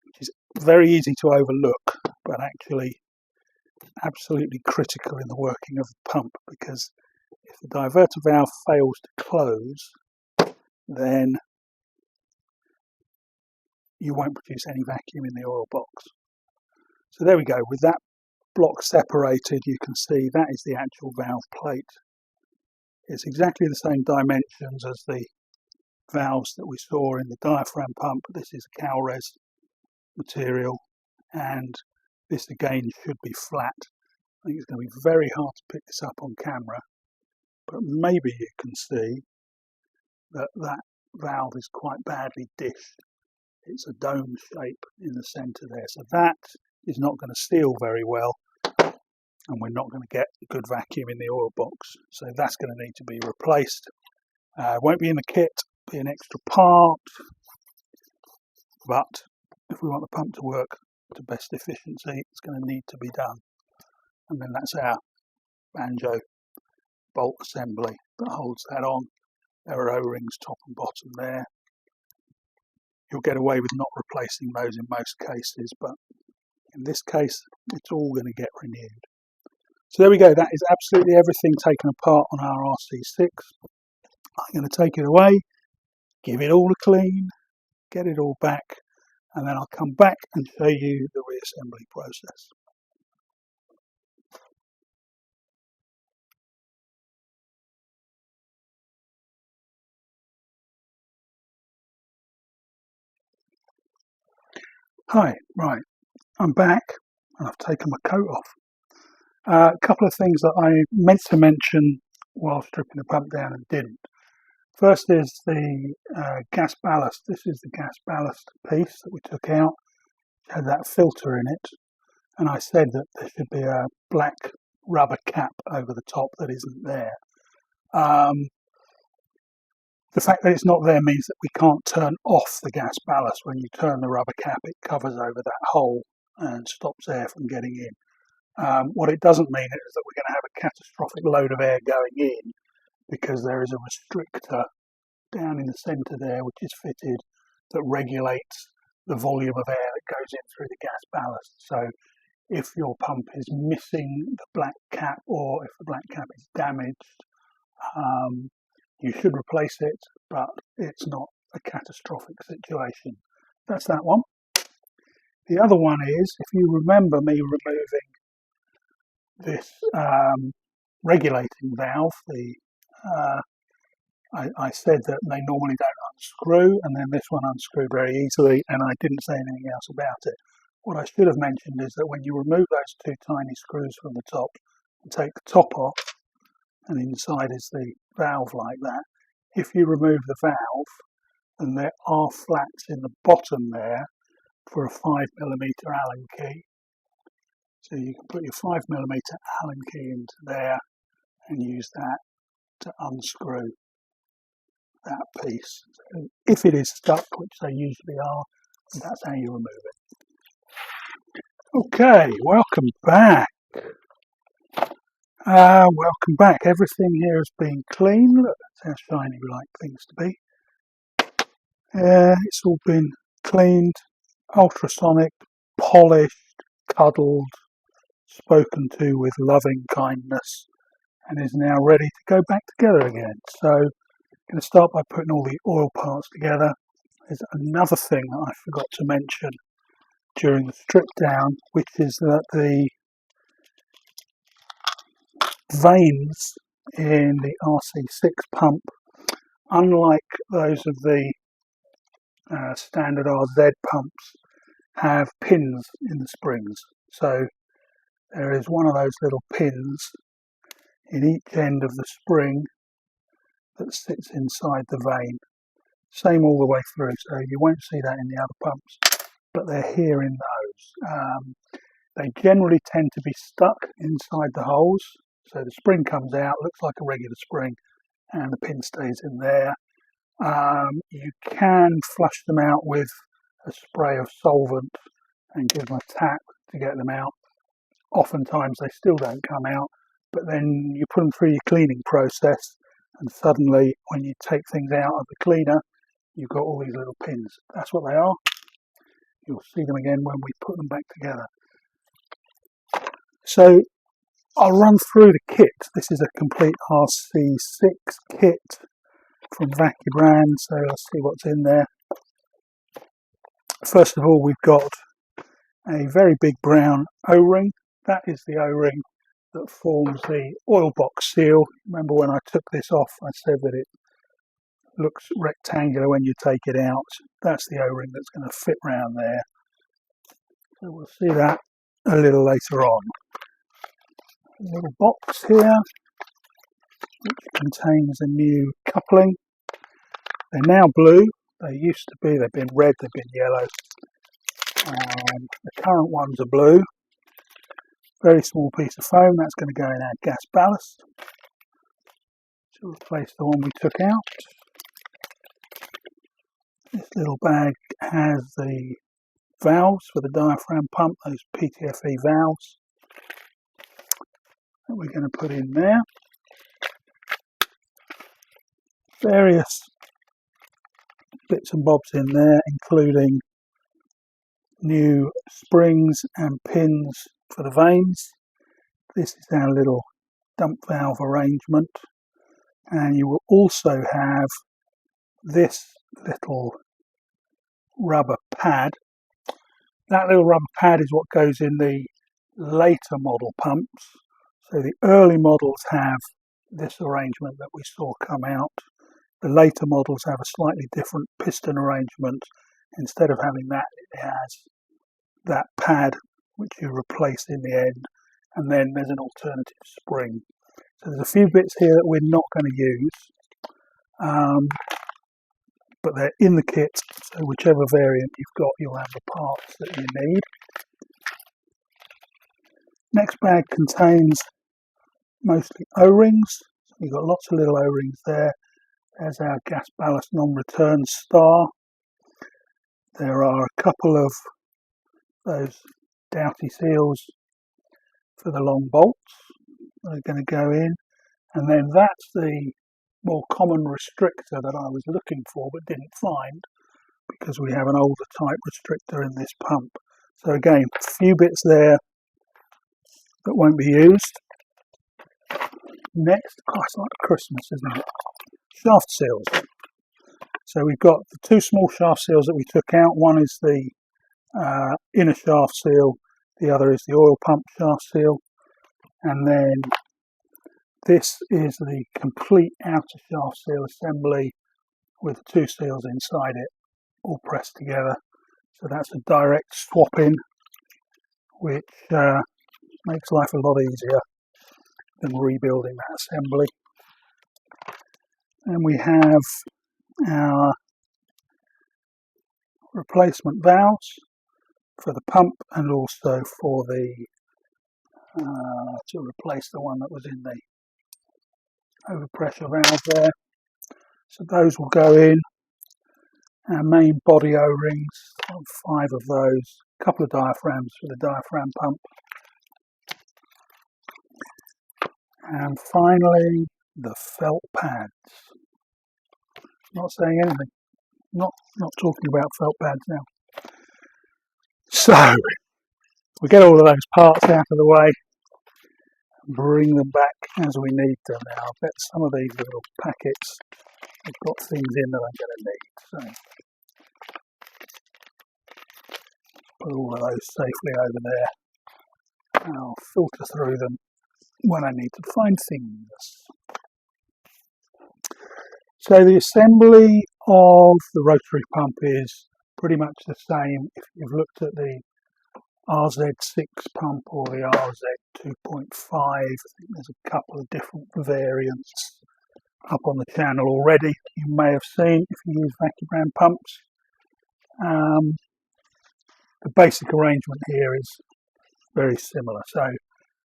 which is very easy to overlook, but actually absolutely critical in the working of the pump, because if the diverter valve fails to close, then you won't produce any vacuum in the oil box. So there we go. With that block separated, you can see that is the actual valve plate. It's exactly the same dimensions as the valves that we saw in the diaphragm pump. This is a Calres material, and this again should be flat. I think it's going to be very hard to pick this up on camera, but maybe you can see that that valve is quite badly dished. It's a dome shape in the centre there, so that is not going to seal very well, and we're not going to get good vacuum in the oil box, so that's going to need to be replaced. Won't be in the kit, be an extra part, but if we want the pump to work to best efficiency, it's going to need to be done. And then that's our banjo bolt assembly that holds that on. There are O-rings top and bottom there. You'll get away with not replacing those in most cases, but in this case, it's all going to get renewed. So there we go. That is absolutely everything taken apart on our RC6. I'm going to take it away, give it all a clean, get it all back, and then I'll come back and show you the reassembly process. Hi, right, I'm back and I've taken my coat off. A couple of things that I meant to mention while stripping the pump down and didn't. First is the gas ballast. This is the gas ballast piece that we took out. It had that filter in it, and I said that there should be a black rubber cap over the top that isn't there. The fact that it's not there means that we can't turn off the gas ballast. When you turn the rubber cap, it covers over that hole and stops air from getting in. What it doesn't mean is that we're going to have a catastrophic load of air going in, because there is a restrictor down in the centre there which is fitted that regulates the volume of air that goes in through the gas ballast. So if your pump is missing the black cap, or if the black cap is damaged, you should replace it, but it's not a catastrophic situation. That's that one. The other one is, if you remember me removing this regulating valve, I said that they normally don't unscrew, and then this one unscrewed very easily, and I didn't say anything else about it. What I should have mentioned is that when you remove those two tiny screws from the top and take the top off, and inside is the valve like that, if you remove the valve, then there are flats in the bottom there for a 5mm Allen key. So you can put your 5mm Allen key into there and use that to unscrew that piece. So if it is stuck, which they usually are, that's how you remove it. Okay, welcome back. Welcome back. Everything here has been cleaned. Look, that's how shiny we like things to be. It's all been cleaned, ultrasonic, polished, cuddled, spoken to with loving kindness, and is now ready to go back together again. So I'm going to start by putting all the oil parts together. There's another thing that I forgot to mention during the strip down, which is that the vanes in the RC6 pump, unlike those of the standard RZ pumps, have pins in the springs. So there is one of those little pins in each end of the spring that sits inside the vane. Same all the way through, so you won't see that in the other pumps, but they're here in those. They generally tend to be stuck inside the holes, so the spring comes out, looks like a regular spring, and the pin stays in there. You can flush them out with a spray of solvent and give them a tap to get them out. Oftentimes they still don't come out, but then you put them through your cleaning process, and suddenly when you take things out of the cleaner, you've got all these little pins. That's what they are. You'll see them again when we put them back together. So I'll run through the kit. This is a complete RC6 kit from Vacuubrand, so let's see what's in there. First of all, we've got a very big brown O-ring. That is the O-ring that forms the oil box seal. Remember when I took this off, I said that it looks rectangular when you take it out. That's the O-ring that's going to fit round there. So we'll see that a little later on. A little box here which contains a new coupling. They're now blue. They used to be, they've been red, they've been yellow. The current ones are blue. Very small piece of foam, that's going to go in our gas ballast to replace the one we took out. This little bag has the valves for the diaphragm pump, those PTFE valves that we're going to put in there. Various bits and bobs in there, including new springs and pins for the vanes. This is our little dump valve arrangement, and you will also have this little rubber pad. That little rubber pad is what goes in the later model pumps. So the early models have this arrangement that we saw come out. The later models have a slightly different piston arrangement. Instead of having that, it has that pad which you replace in the end, and then there's an alternative spring. So there's a few bits here that we're not going to use, but they're in the kit, so whichever variant you've got, you'll have the parts that you need. Next bag contains mostly O-rings. So you've got lots of little O-rings there. There's our gas ballast non-return star. There are a couple of those doughty seals for the long bolts that are going to go in, and then that's the more common restrictor that I was looking for but didn't find, because we have an older type restrictor in this pump. So again, a few bits there that won't be used. Next, it's like Christmas, isn't it? Shaft seals. So we've got the two small shaft seals that we took out. One is the inner shaft seal, the other is the oil pump shaft seal, and then this is the complete outer shaft seal assembly with two seals inside it, all pressed together. So that's a direct swap in, which makes life a lot easier than rebuilding that assembly. And we have our replacement valves for the pump and also for the to replace the one that was in the overpressure valve there. So those will go in. Our main body O-rings, 5 of those, a couple of diaphragms for the diaphragm pump. And finally, the felt pads. Not saying anything. Not talking about felt pads now. So we get all of those parts out of the way, bring them back as we need them. Now I bet some of these little packets have got things in that I'm going to need. So put all of those safely over there. And I'll filter through them when I need to find things. So the assembly of the rotary pump is pretty much the same if you've looked at the RZ6 pump or the RZ2.5. I think there's a couple of different variants up on the channel already. You may have seen if you use Vacuubrand pumps. The basic arrangement here is very similar. So I'm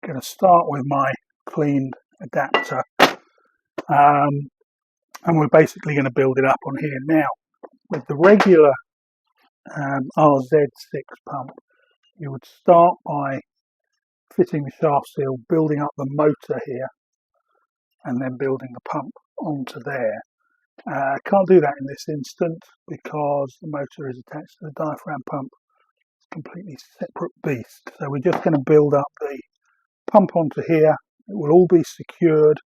going to start with my cleaned adapter. And we're basically going to build it up on here. Now, with the regular RZ6 pump, you would start by fitting the shaft seal, building up the motor here, and then building the pump onto there. Can't do that in this instance because the motor is attached to the diaphragm pump. It's a completely separate beast. So we're just going to build up the pump onto here. It will all be secured.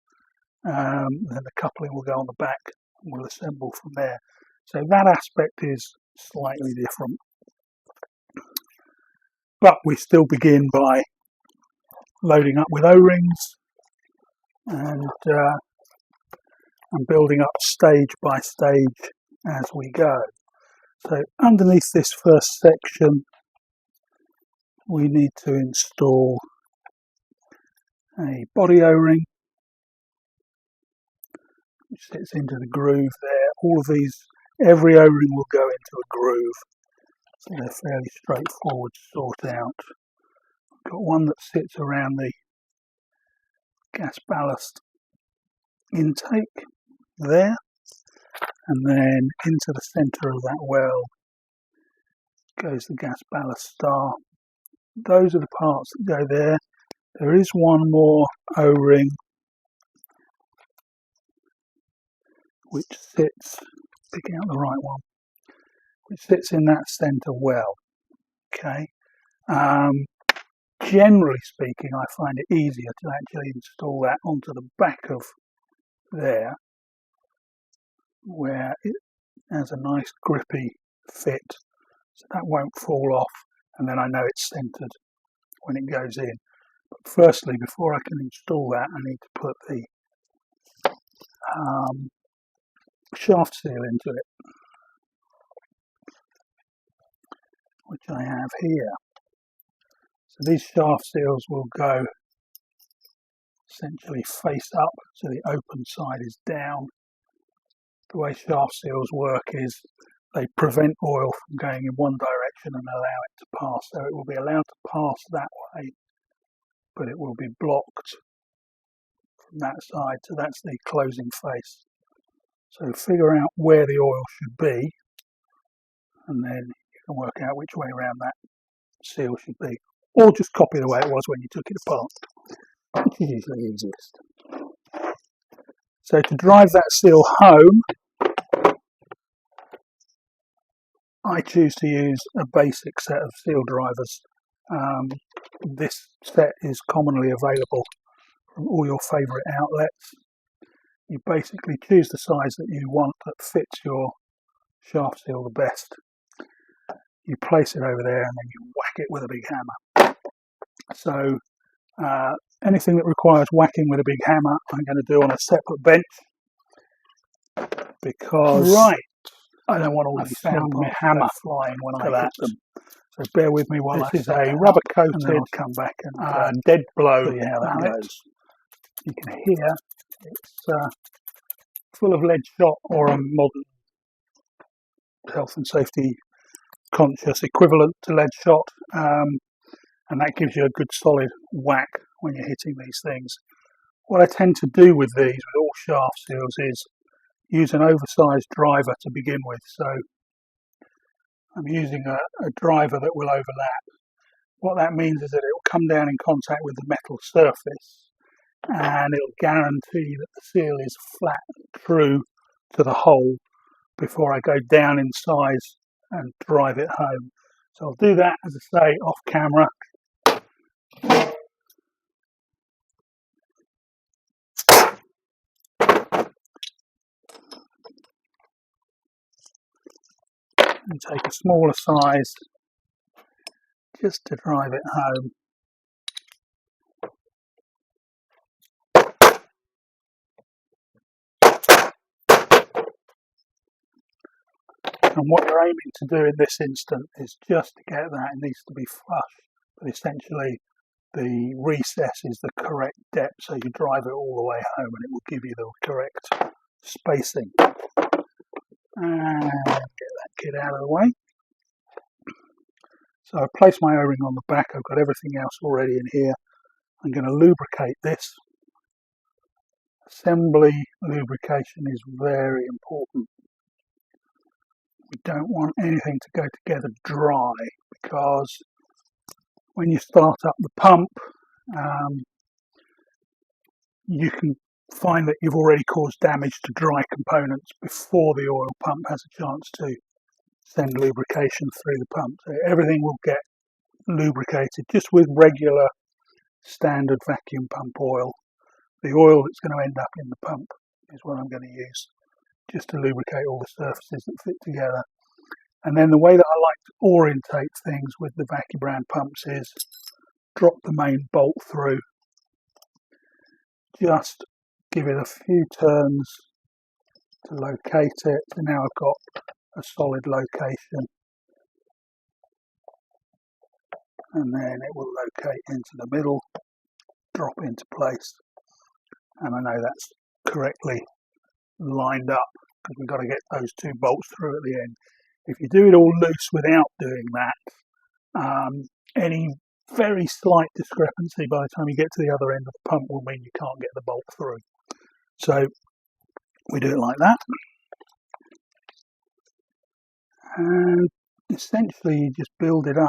Then the coupling will go on the back and we'll assemble from there. So that aspect is slightly different. But we still begin by loading up with O-rings and building up stage by stage as we go. So underneath this first section we need to install a body O-ring which sits into the groove there. All of these, every O-ring will go into a groove, so they're fairly straightforward to sort out. I've got one that sits around the gas ballast intake there, and then into the centre of that well goes the gas ballast star. Those are the parts that go there. There is one more O-ring which sits, picking out the right one, which sits in that centre well. Okay. Generally speaking, I find it easier to actually install that onto the back of there, where it has a nice grippy fit, so that won't fall off, and then I know it's centred when it goes in. But firstly, before I can install that, I need to put the shaft seal into it, which I have here. So these shaft seals will go essentially face up, so the open side is down. The way shaft seals work is they prevent oil from going in one direction and allow it to pass. So it will be allowed to pass that way, but it will be blocked from that side. So that's the closing face. So figure out where the oil should be, and then you can work out which way around that seal should be. Or just copy the way it was when you took it apart, which is usually easiest. So to drive that seal home, I choose to use a basic set of seal drivers. This set is commonly available from all your favourite outlets. You basically choose the size that you want that fits your shaft seal the best. You place it over there and then you whack it with a big hammer. So anything that requires whacking with a big hammer, I'm going to do on a separate bench, because I don't want all these hammer flying when I hit them. So bear with me while this is a rubber coated. And then I'll come back and dead blow. See how that goes. You can hear it's full of lead shot, or a modern health and safety conscious equivalent to lead shot, and that gives you a good solid whack when you're hitting these things. What I tend to do with these, with all shaft seals, is use an oversized driver to begin with. So I'm using a driver that will overlap. What that means is that it will come down in contact with the metal surface, and it'll guarantee that the seal is flat and true to the hole before I go down in size and drive it home. So I'll do that, as I say, off camera. And take a smaller size just to drive it home. And what you're aiming to do in this instant is just to get that. It needs to be flush, but essentially the recess is the correct depth, so you drive it all the way home and it will give you the correct spacing. And get that kid out of the way. So I place my O-ring on the back. I've got everything else already in here. I'm going to lubricate this. Assembly lubrication is very important. We don't want anything to go together dry, because when you start up the pump, you can find that you've already caused damage to dry components before the oil pump has a chance to send lubrication through the pump. So everything will get lubricated just with regular standard vacuum pump oil. The oil that's going to end up in the pump is what I'm going to use, just to lubricate all the surfaces that fit together. And then the way that I like to orientate things with the Vacuubrand pumps is drop the main bolt through, just give it a few turns to locate it. So now I've got a solid location, and then it will locate into the middle, drop into place, and I know that's correctly lined up because we've got to get those two bolts through at the end. If you do it all loose without doing that, any very slight discrepancy by the time you get to the other end of the pump will mean you can't get the bolt through. So we do it like that, and essentially you just build it up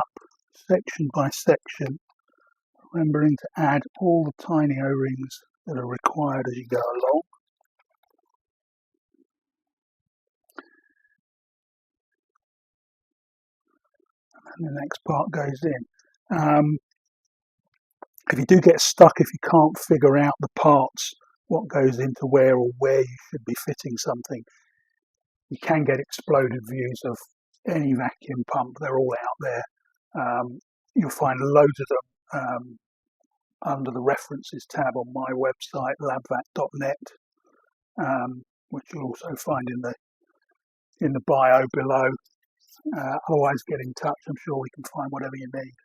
section by section, remembering to add all the tiny O-rings that are required as you go along. And the next part goes in. If you do get stuck, if you can't figure out the parts, what goes into where or where you should be fitting something, you can get exploded views of any vacuum pump. They're all out there. You'll find loads of them under the references tab on my website, labvac.net, which you'll also find in the bio below. Otherwise, get in touch. I'm sure we can find whatever you need.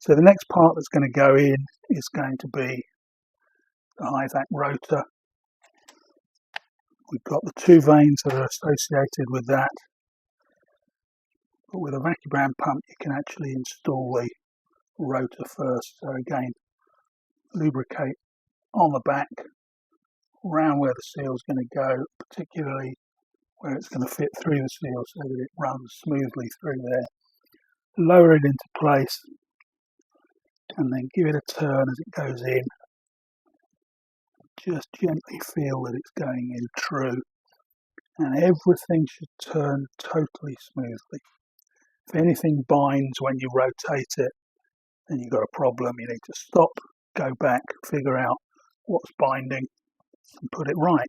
So the next part that's going to go in is going to be the high vac rotor. We've got the 2 vanes that are associated with that. But with a Vacuubrand pump you can actually install the rotor first. So again, lubricate on the back, around where the seal is going to go, particularly where it's going to fit through the seal so that it runs smoothly through there. Lower it into place and then give it a turn as it goes in. Just gently feel that it's going in true, and everything should turn totally smoothly. If anything binds when you rotate it, then you've got a problem. You need to stop, go back, figure out what's binding and put it right.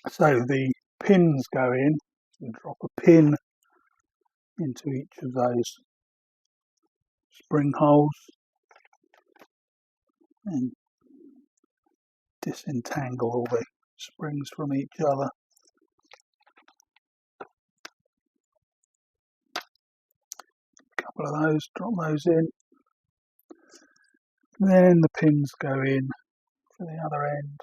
So the pins go in. You drop a pin into each of those spring holes and disentangle all the springs from each other. A couple of those, drop those in. Then the pins go in for the other end.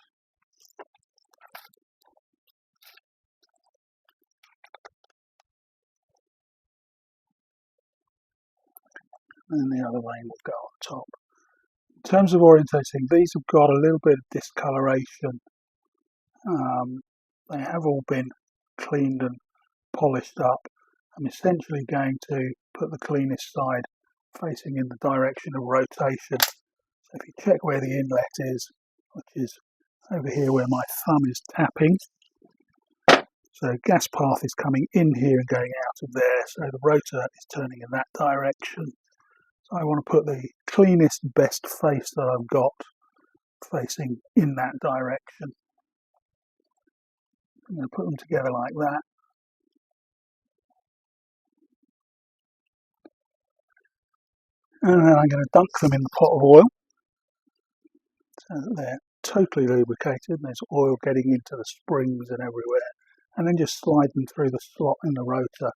And the other vane will go on top. In terms of orientating, these have got a little bit of discoloration. They have all been cleaned and polished up. I'm essentially going to put the cleanest side facing in the direction of rotation. So if you check where the inlet is, which is over here where my thumb is tapping, so gas path is coming in here and going out of there, so the rotor is turning in that direction. So I want to put the cleanest, best face that I've got facing in that direction. I'm going to put them together like that. And then I'm going to dunk them in the pot of oil so that they're totally lubricated. There's oil getting into the springs and everywhere. And then just slide them through the slot in the rotor.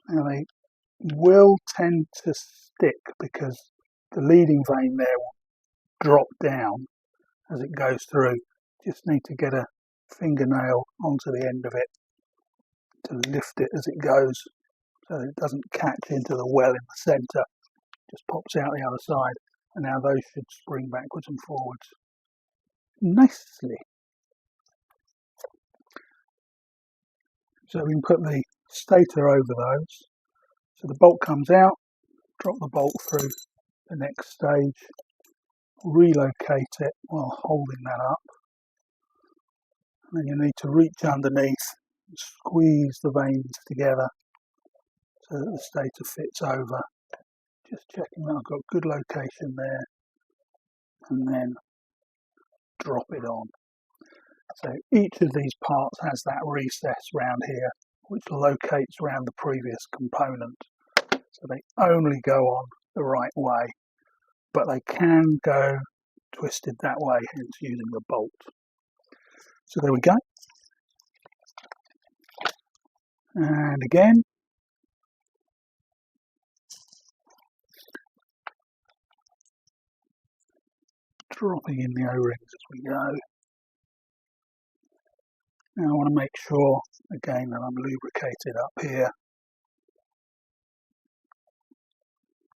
Now they will tend to stick because the leading vane there will drop down as it goes through. Just need to get a fingernail onto the end of it to lift it as it goes so that it doesn't catch into the well in the centre. Just pops out the other side, and now those should spring backwards and forwards nicely. So we can put the stator over those. So the bolt comes out, drop the bolt through the next stage, relocate it while holding that up. And then you need to reach underneath and squeeze the vanes together so that the stator fits over. Just checking that I've got good location there, and then drop it on. So each of these parts has that recess round here which locates around the previous component. So they only go on the right way, but they can go twisted that way, hence using the bolt. So there we go. And again, dropping in the O-rings as we go. Now I want to make sure, again, that I'm lubricated up here.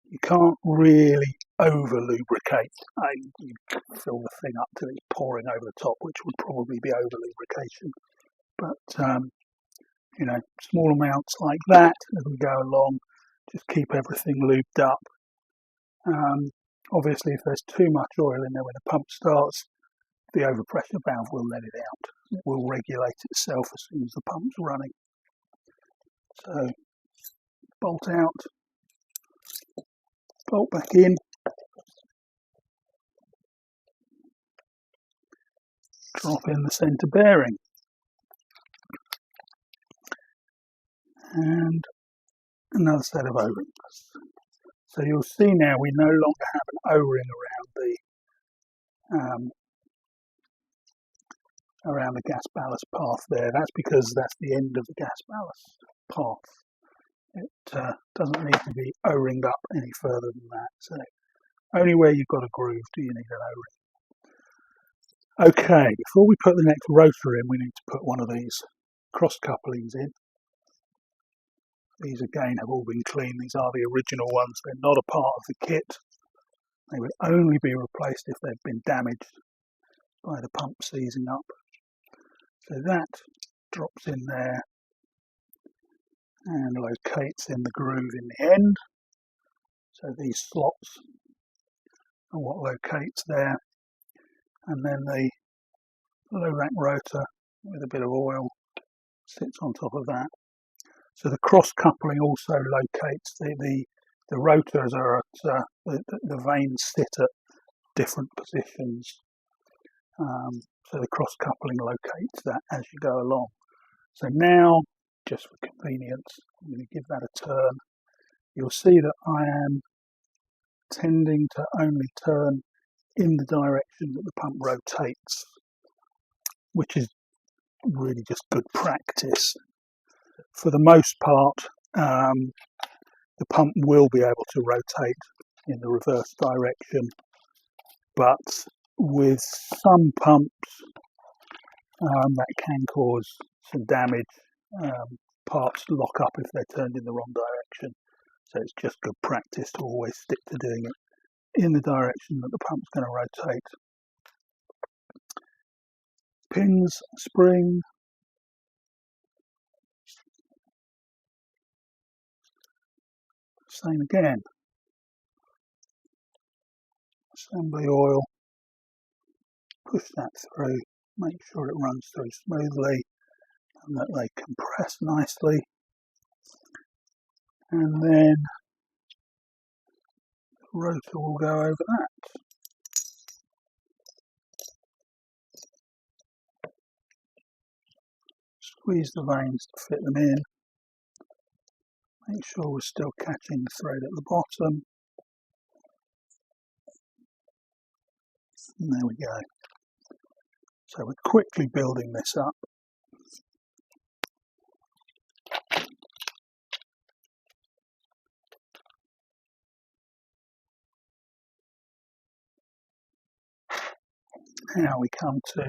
You can't really over-lubricate. You fill the thing up till it's pouring over the top, which would probably be over-lubrication. But, you know, small amounts like that as we go along, just keep everything lubed up. Obviously, if there's too much oil in there when the pump starts, the overpressure valve will let it out. It will regulate itself as soon as the pump's running. So, bolt out, bolt back in, drop in the centre bearing, and another set of O-rings. So you'll see now we no longer have an O-ring around the gas ballast path there. That's because that's the end of the gas ballast path. It doesn't need to be O-ringed up any further than that. So only where you've got a groove do you need an O-ring. Okay, before we put the next rotor in, we need to put one of these cross couplings in. These again have all been cleaned. These are the original ones. They're not a part of the kit. They would only be replaced if they've been damaged by the pump seizing up. So that drops in there and locates in the groove in the end. So these slots are what locates there. And then the LabVac rotor with a bit of oil sits on top of that. So the cross coupling also locates the rotors are at the vanes sit at different positions. So the cross coupling locates that as you go along. So now, just for convenience, I'm going to give that a turn. You'll see that I am tending to only turn in the direction that the pump rotates, which is really just good practice. For the most part, the pump will be able to rotate in the reverse direction, but with some pumps that can cause some damage. Parts lock up if they're turned in the wrong direction, so it's just good practice to always stick to doing it in the direction that the pump's going to rotate. Pins, spring, same again. Assembly oil, push that through, make sure it runs through smoothly and that they compress nicely, and then the rotor will go over that. Squeeze the vanes to fit them in, make sure we're still catching the thread at the bottom, and there we go. So we're quickly building this up. Now we come to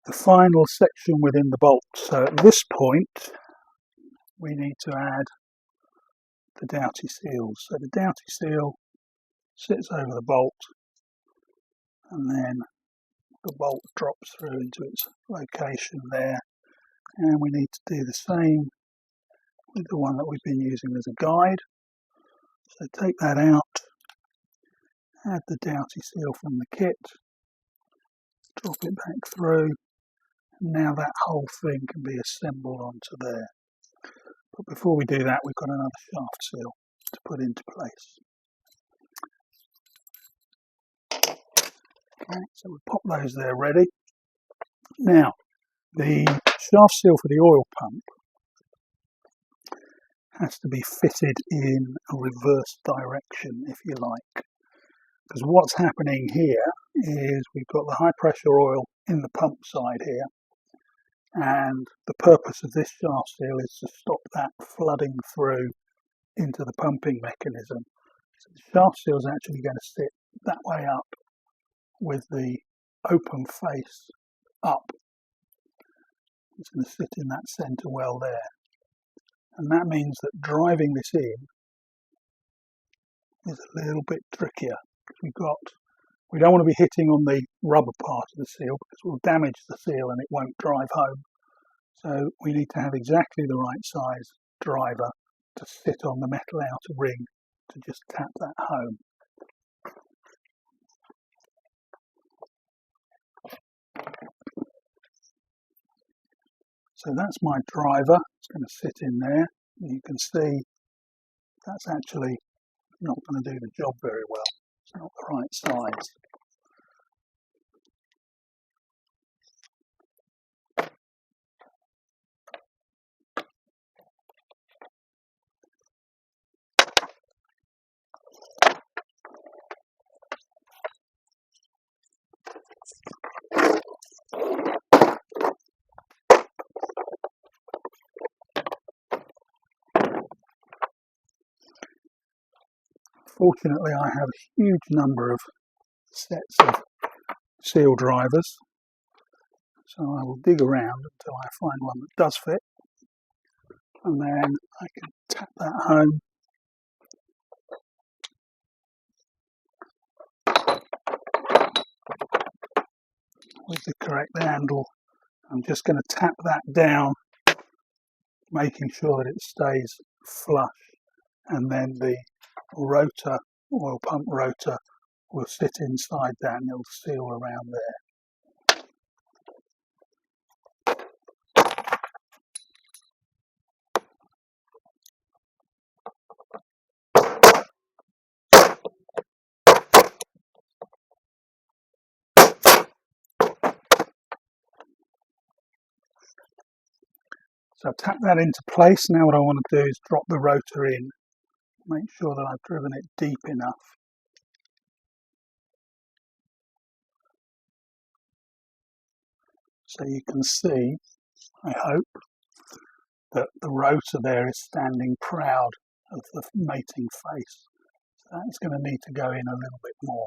the final section within the bolt. So at this point we need to add the Doughty seals. So the Doughty seal sits over the bolt, and then the bolt drops through into its location there, and we need to do the same with the one that we've been using as a guide. So take that out, add the Doughty seal from the kit, drop it back through, and now that whole thing can be assembled onto there. But before we do that, we've got another shaft seal to put into place. Okay, so we pop those there ready. Now, the shaft seal for the oil pump has to be fitted in a reverse direction, if you like. Because what's happening here is we've got the high pressure oil in the pump side here, and the purpose of this shaft seal is to stop that flooding through into the pumping mechanism. So the shaft seal is actually going to sit that way up with the open face up. It's going to sit in that centre well there, and that means that driving this in is a little bit trickier, because we don't want to be hitting on the rubber part of the seal because we'll damage the seal and it won't drive home. So we need to have exactly the right size driver to sit on the metal outer ring to just tap that home. So that's my driver. It's going to sit in there. And you can see that's actually not going to do the job very well. It's not the right size. Fortunately, I have a huge number of sets of seal drivers, so I will dig around until I find one that does fit, and then I can tap that home with the correct handle. I'm just going to tap that down, making sure that it stays flush, and then the rotor, oil pump rotor, will sit inside that and it'll seal around there. So I've tapped that into place. Now what I want to do is drop the rotor in, make sure that I've driven it deep enough. So you can see, I hope, that the rotor there is standing proud of the mating face. So that's going to need to go in a little bit more.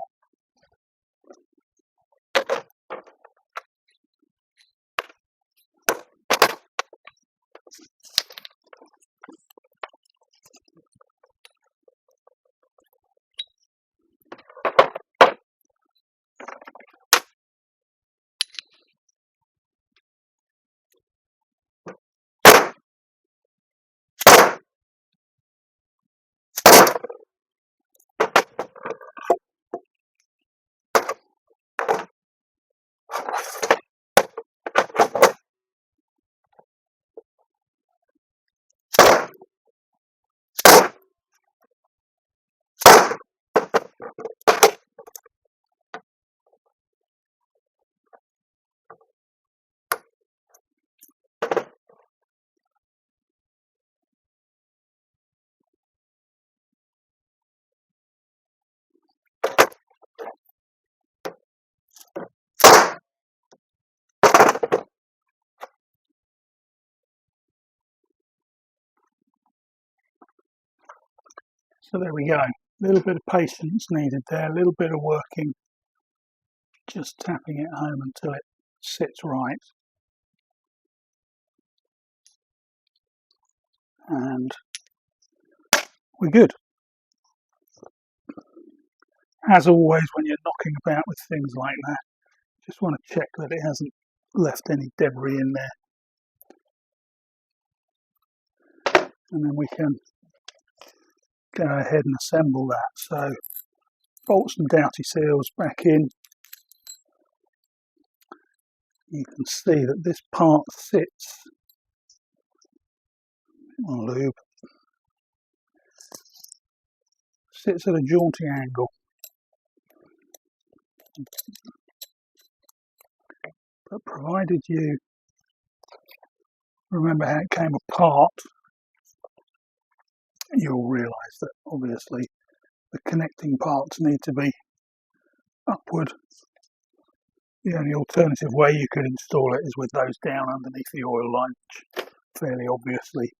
So there we go. A little bit of patience needed there, a little bit of working, just tapping it home until it sits right. And we're good. As always, when you're knocking about with things like that, just want to check that it hasn't left any debris in there. And then we can go ahead and assemble that. So bolts and dowty seals back in. You can see that this part sits on lube, sits at a jaunty angle. But provided you remember how it came apart, you'll realise that obviously the connecting parts need to be upward. The only alternative way you could install it is with those down underneath the oil line, which fairly obviously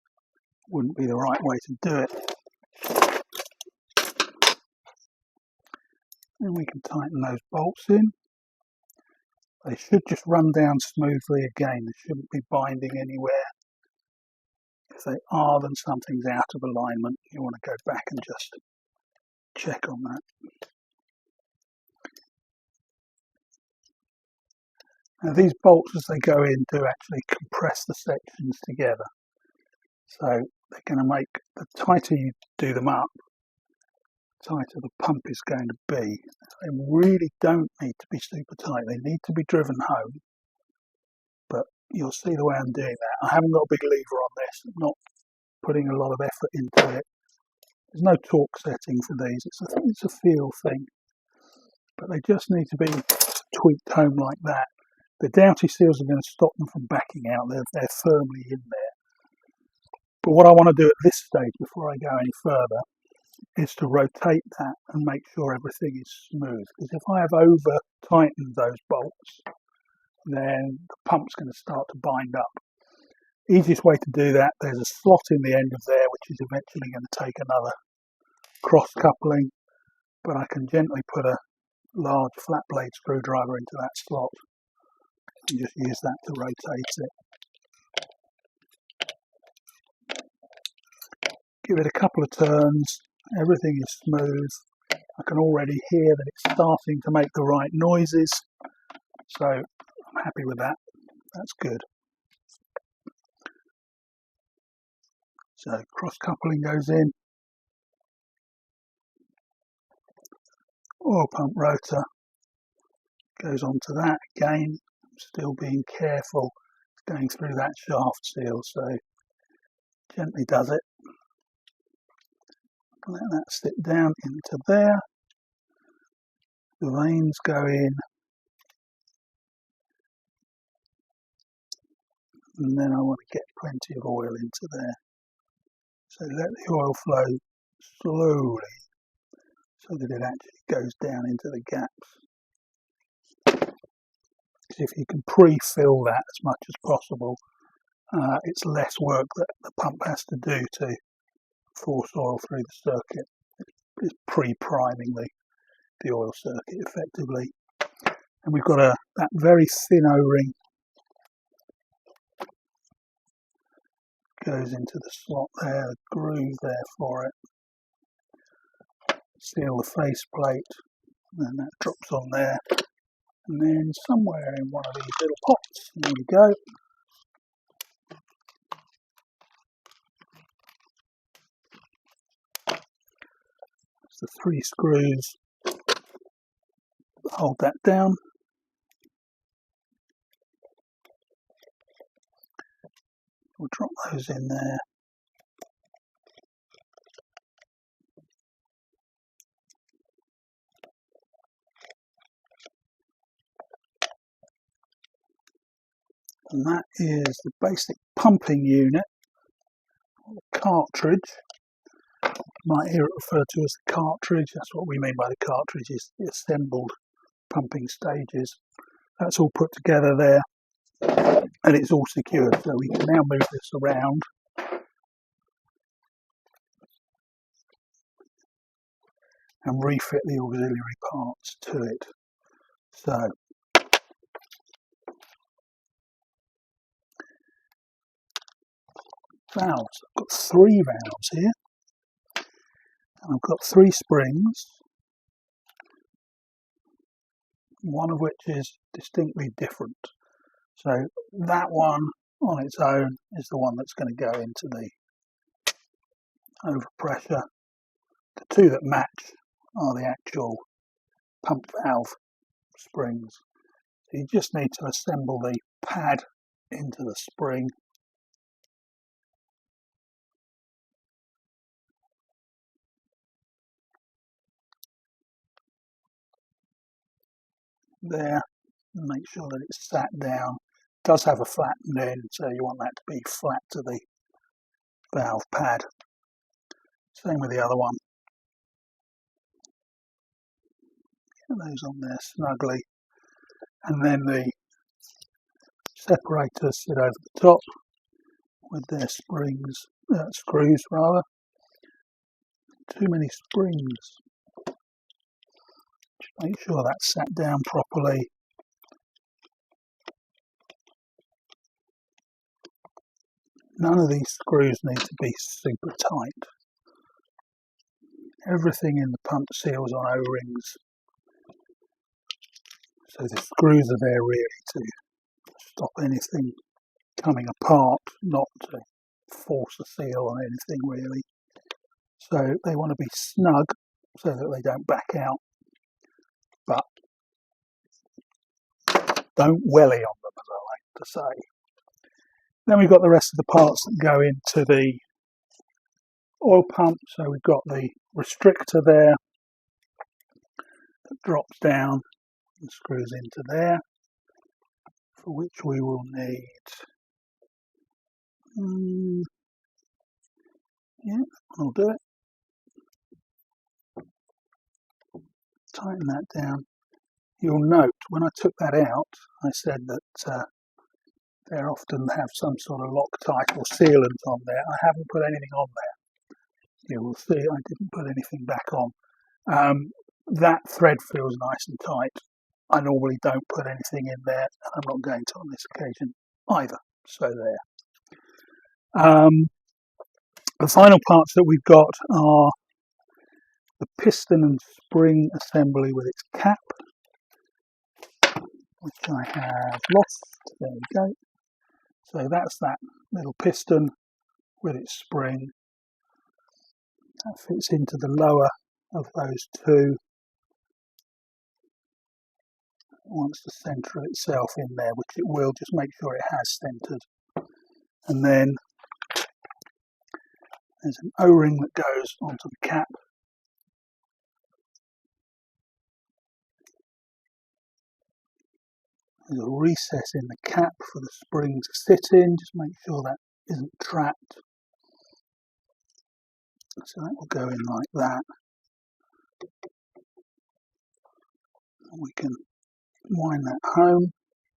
wouldn't be the right way to do it. And we can tighten those bolts in. They should just run down smoothly again. They shouldn't be binding anywhere. If they are, then something's out of alignment. You want to go back and just check on that. Now these bolts, as they go in, do actually compress the sections together. So they're going to make, the tighter you do them up, the tighter the pump is going to be. They really don't need to be super tight. They need to be driven home. But you'll see the way I'm doing that. I haven't got a big lever on this. I'm not putting a lot of effort into it. There's no torque setting for these. It's a feel thing. But they just need to be tweaked home like that. The dowty seals are going to stop them from backing out. They're firmly in there. But what I want to do at this stage, before I go any further, is to rotate that and make sure everything is smooth. Because if I have over tightened those bolts, then the pump's going to start to bind up. Easiest way to do that, there's a slot in the end of there which is eventually going to take another cross coupling. but I can gently put a large flat blade screwdriver into that slot and just use that to rotate it. Give it a couple of turns, everything is smooth. I can already hear that it's starting to make the right noises, so I'm happy with that. That's good. So cross coupling goes in, oil pump rotor goes onto that again. I'm still being careful, it's going through that shaft seal, so gently does it. Let that sit down into there. The vanes go in, and then I want to get plenty of oil into there. So let the oil flow slowly so that it actually goes down into the gaps. If you can pre-fill that as much as possible, it's less work that the pump has to do to force oil through the circuit. It's pre-priming the oil circuit effectively. And we've got that very thin O-ring goes into the slot there, the groove there for it. Seal the face plate, and then that drops on there. And then somewhere in one of these little pots, there we go. It's the 3 screws that hold that down. We'll drop those in there. And that is the basic pumping unit, or the cartridge. You might hear it referred to as the cartridge. That's what we mean by the cartridge, is the assembled pumping stages. That's all put together there, and it's all secured, so we can now move this around. And refit the auxiliary parts to it. So valves. I've got 3 valves here, and I've got 3 springs, one of which is distinctly different. So that one on its own is the one that's going to go into the overpressure. The 2 that match are the actual pump valve springs. So you just need to assemble the pad into the spring. There, make sure that it's sat down. It does have a flattened end, so you want that to be flat to the valve pad. Same with the other one. Get those on there snugly. And then the separators sit over the top with their screws rather. Too many springs. Just make sure that's sat down properly. None of these screws need to be super tight. Everything in the pump seals on O-rings, so the screws are there really to stop anything coming apart, not to force a seal on anything really. So they want to be snug so that they don't back out, but don't welly on them, as I like to say. Then we've got the rest of the parts that go into the oil pump. So we've got the restrictor there that drops down and screws into there, for which we will need yeah, I'll do it. Tighten that down. You'll note when I took that out, I said that they often have some sort of Loctite or sealant on there. I haven't put anything on there. You will see I didn't put anything back on. that thread feels nice and tight. I normally don't put anything in there, and I'm not going to on this occasion either. So there. The final parts that we've got are the piston and spring assembly with its cap, which I have lost. There we go. So that's that little piston with its spring. That fits into the lower of those two. It wants to centre itself in there, which it will. Just make sure it has centred. And then there's an O-ring that goes onto the cap. There's a recess in the cap for the spring to sit in. Just make sure that isn't trapped. So that will go in like that. And we can wind that home.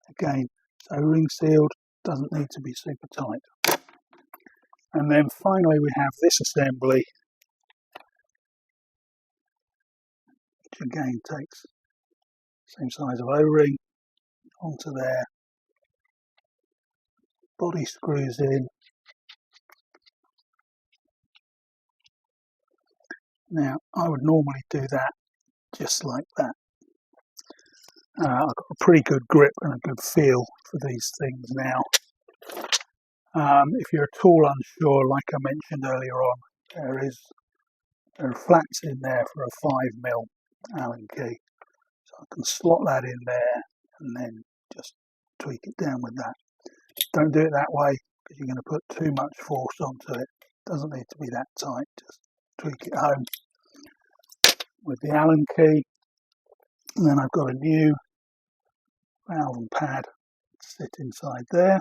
Again, it's O-ring sealed, doesn't need to be super tight. And then finally we have this assembly, which again takes the same size of O-ring onto there. Body screws in. Now, I would normally do that just like that. I've got a pretty good grip and a good feel for these things now. If you're at all unsure, like I mentioned earlier on, there are flats in there for a 5mm Allen key. So I can slot that in there and then just tweak it down with that. Don't do it that way because you're going to put too much force onto it. It doesn't need to be that tight. Just tweak it home with the Allen key. And then I've got a new valve and pad to sit inside there.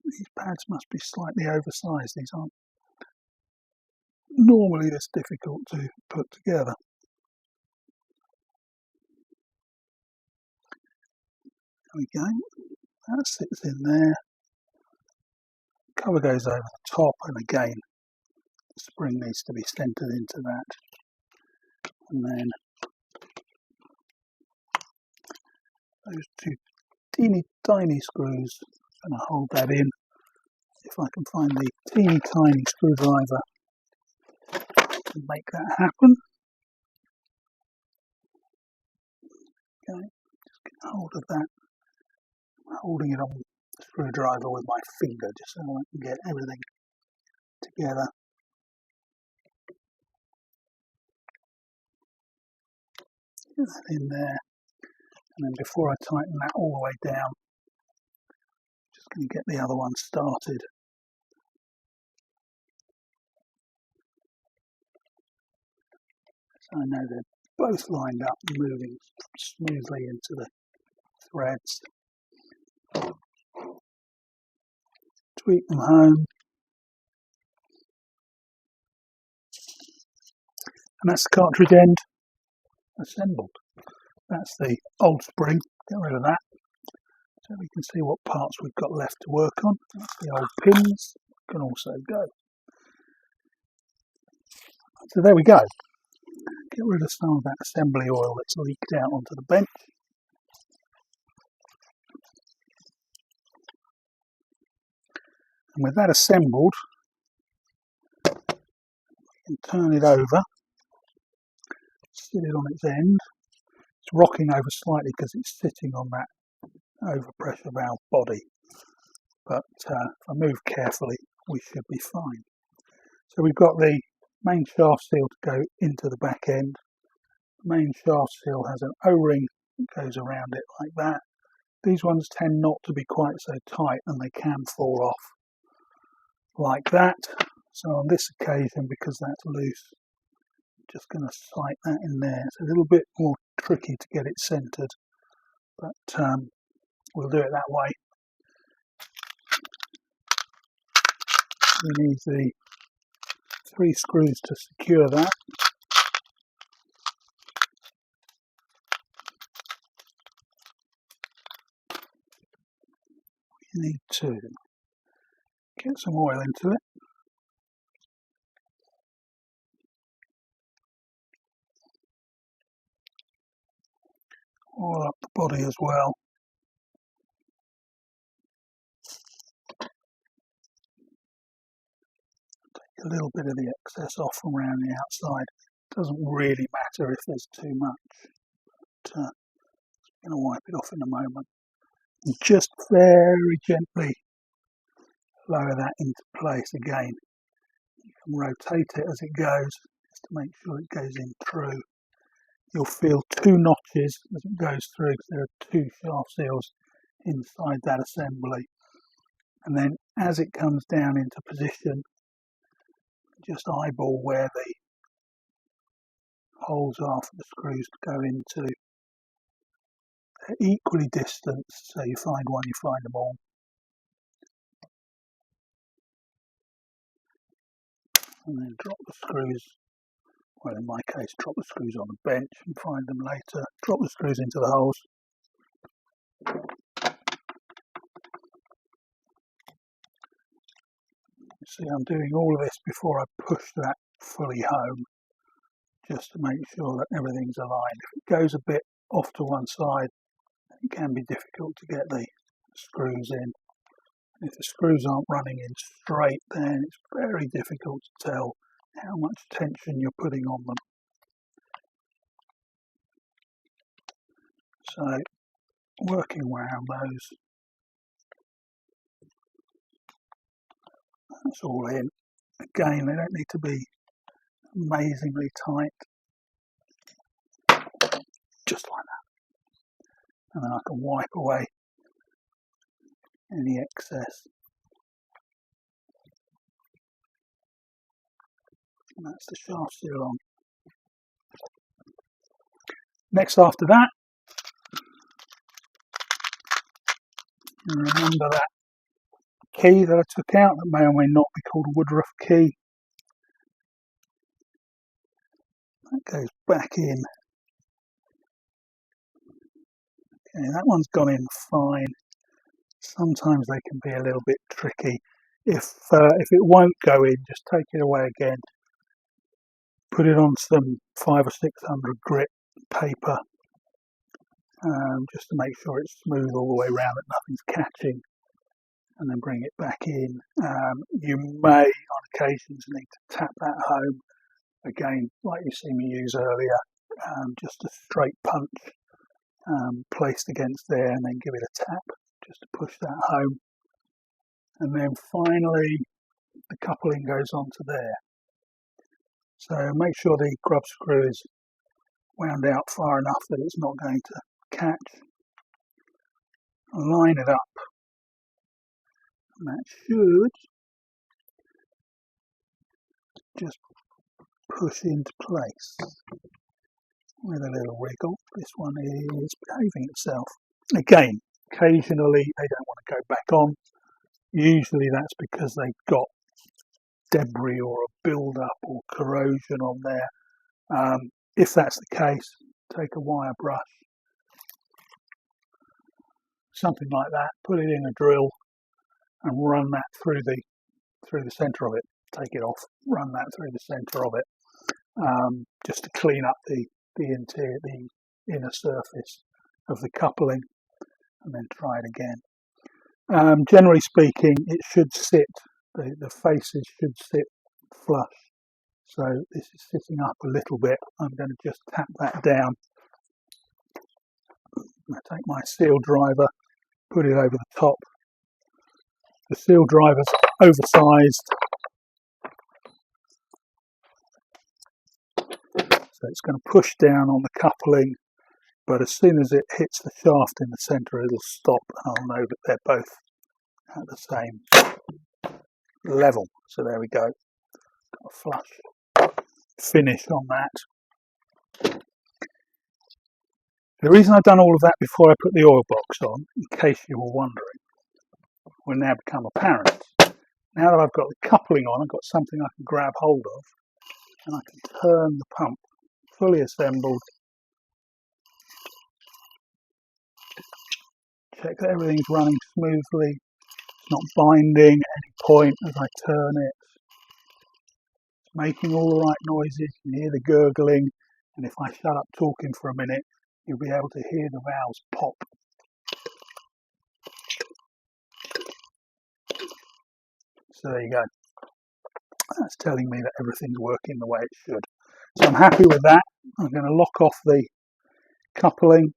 These pads must be slightly oversized. These aren't normally this difficult to put together. There we go. That sits in there. Cover goes over the top, and again, the spring needs to be centered into that. And then those two teeny tiny screws, I'm going to hold that in. If I can find the teeny tiny screwdriver to make that happen. Okay, just get hold of that. I'm holding it on the screwdriver with my finger just so I can get everything together. Get that in there. And then before I tighten that all the way down, I'm just going to get the other one started. So I know they're both lined up and moving smoothly into the threads. Tweak them home. And that's the cartridge end assembled. That's the old spring, get rid of that. So we can see what parts we've got left to work on. That's the old pins, can also go. So there we go. Get rid of some of that assembly oil that's leaked out onto the bench. And with that assembled, we can turn it over, sit it on its end. It's rocking over slightly because it's sitting on that overpressure valve body. But if I move carefully, we should be fine. So we've got the main shaft seal to go into the back end. The main shaft seal has an O-ring that goes around it like that. These ones tend not to be quite so tight and they can fall off like that. So on this occasion, because that's loose, I'm just going to sight that in there. It's a little bit more tricky to get it centered, but we'll do it that way. We need the 3 screws to secure that. We need 2. Get some oil into it. Oil up the body as well. Take a little bit of the excess off from around the outside. Doesn't really matter if there's too much. But, I'm going to wipe it off in a moment. And just very gently lower that into place again. You can rotate it as it goes, just to make sure it goes in through. You'll feel two notches as it goes through, because there are two shaft seals inside that assembly. And then as it comes down into position, just eyeball where the holes are for the screws to go into. They're equally distanced, so you find one, you find them all. And then drop the screws, well in my case drop the screws on the bench and find them later. Drop the screws into the holes. You see, I'm doing all of this before I push that fully home, just to make sure that everything's aligned. If it goes a bit off to one side, it can be difficult to get the screws in. If the screws aren't running in straight, then it's very difficult to tell how much tension you're putting on them. So, working around those, that's all in. Again, they don't need to be amazingly tight, just like that. And then I can wipe away any excess. And that's the shaft seal on. Next after that, remember that key that I took out that may or may not be called a Woodruff key. That goes back in. Okay, that one's gone in fine. Sometimes they can be a little bit tricky. If it won't go in, just take it away again. Put it on some 500 or 600 grit paper, just to make sure it's smooth all the way around, that nothing's catching, and then bring it back in. You may on occasions need to tap that home again, like you see me use earlier, just a straight punch placed against there, and then give it a tap just to push that home. And then finally the coupling goes onto there. So make sure the grub screw is wound out far enough that it's not going to catch. Line it up, and that should just push into place with a little wriggle. This one is behaving itself. Again, occasionally they don't want to go back on. Usually that's because they've got debris or a build-up or corrosion on there. If that's the case, take a wire brush, something like that, put it in a drill and run that through the centre of it. Take it off, run that through the centre of it, just to clean up the inner surface of the coupling, and then try it again. Generally speaking, it should sit, the faces should sit flush. So this is sitting up a little bit. I'm going to just tap that down. I take my seal driver, put it over the top. The seal driver's oversized, so it's going to push down on the coupling, but as soon as it hits the shaft in the centre, it'll stop, and I'll know that they're both at the same level. So there we go. Got a flush finish on that. The reason I've done all of that before I put the oil box on, in case you were wondering, will now become apparent. Now that I've got the coupling on, I've got something I can grab hold of, and I can turn the pump fully assembled. Check that everything's running smoothly. It's not binding at any point as I turn it. It's making all the right noises. You can hear the gurgling, and if I shut up talking for a minute, you'll be able to hear the valves pop. So there you go. That's telling me that everything's working the way it should. So I'm happy with that. I'm going to lock off the coupling,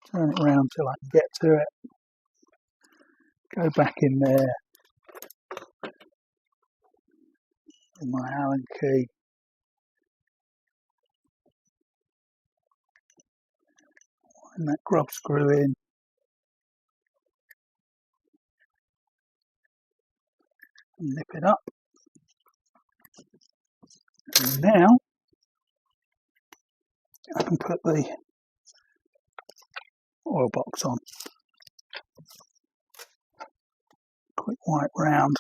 turn it around till I can get to it, go back in there with my Allen key, and that grub screw in, and nip it up. And now I can put the oil box on. Quick wipe round.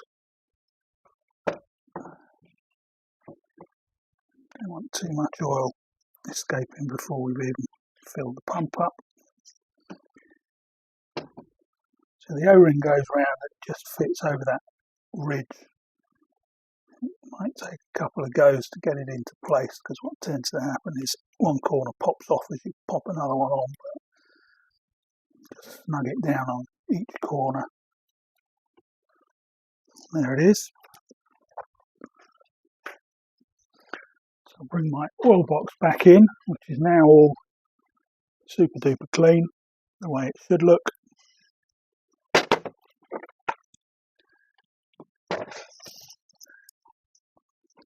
Don't want too much oil escaping before we've even filled the pump up. So the O-ring goes round, it just fits over that ridge. It might take a couple of goes to get it into place, because what tends to happen is one corner pops off as you pop another one on. Just snug it down on each corner. There it is. So I'll bring my oil box back in, which is now all super duper clean, the way it should look.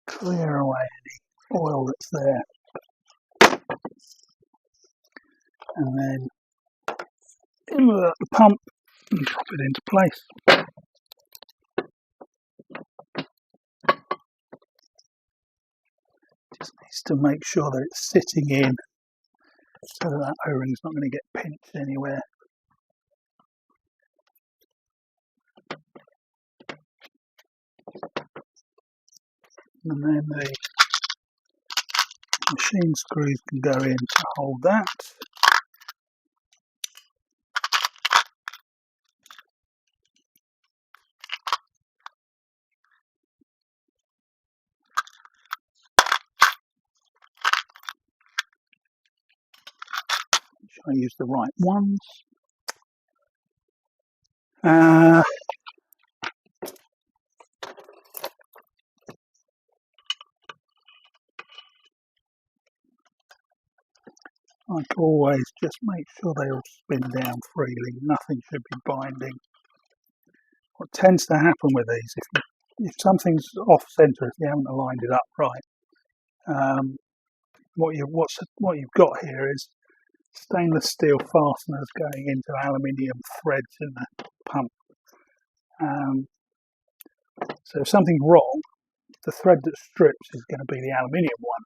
Clear away any oil that's there. And then invert the pump and drop it into place. Just needs to make sure that it's sitting in so that O-ring's not going to get pinched anywhere. And then the machine screws can go in to hold that. I use the right ones. Like always, just make sure they all spin down freely. Nothing should be binding. What tends to happen with these, if something's off centre, if you haven't aligned it up right, what you've got here is stainless steel fasteners going into aluminium threads in the pump. So if something's wrong, the thread that strips is going to be the aluminium one,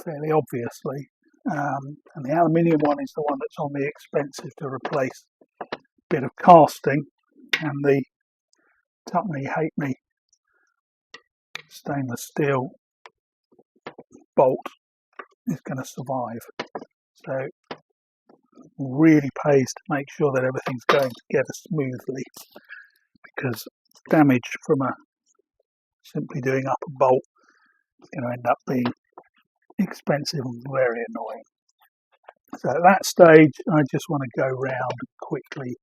fairly obviously. And the aluminium one is the one that's on the expensive to replace bit of casting, and the Tupney Halfpenny stainless steel bolt is going to survive. So really pays to make sure that everything's going together smoothly, because damage from simply doing up a bolt is going to end up being expensive and very annoying. So at that stage, I just want to go round and quickly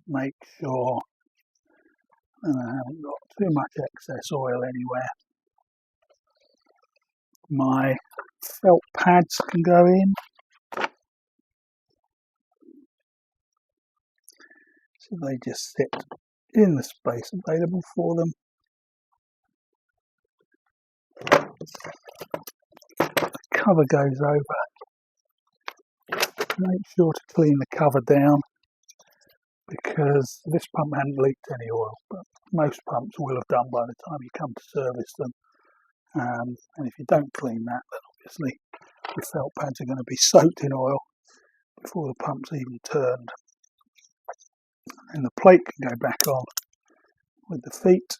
make sure that I haven't got too much excess oil anywhere. My felt pads can go in. So they just sit in the space available for them. The cover goes over. Make sure to clean the cover down, because this pump hadn't leaked any oil, but most pumps will have done by the time you come to service them. And if you don't clean that, then obviously your felt pads are going to be soaked in oil before the pump's even turned. And the plate can go back on with the feet.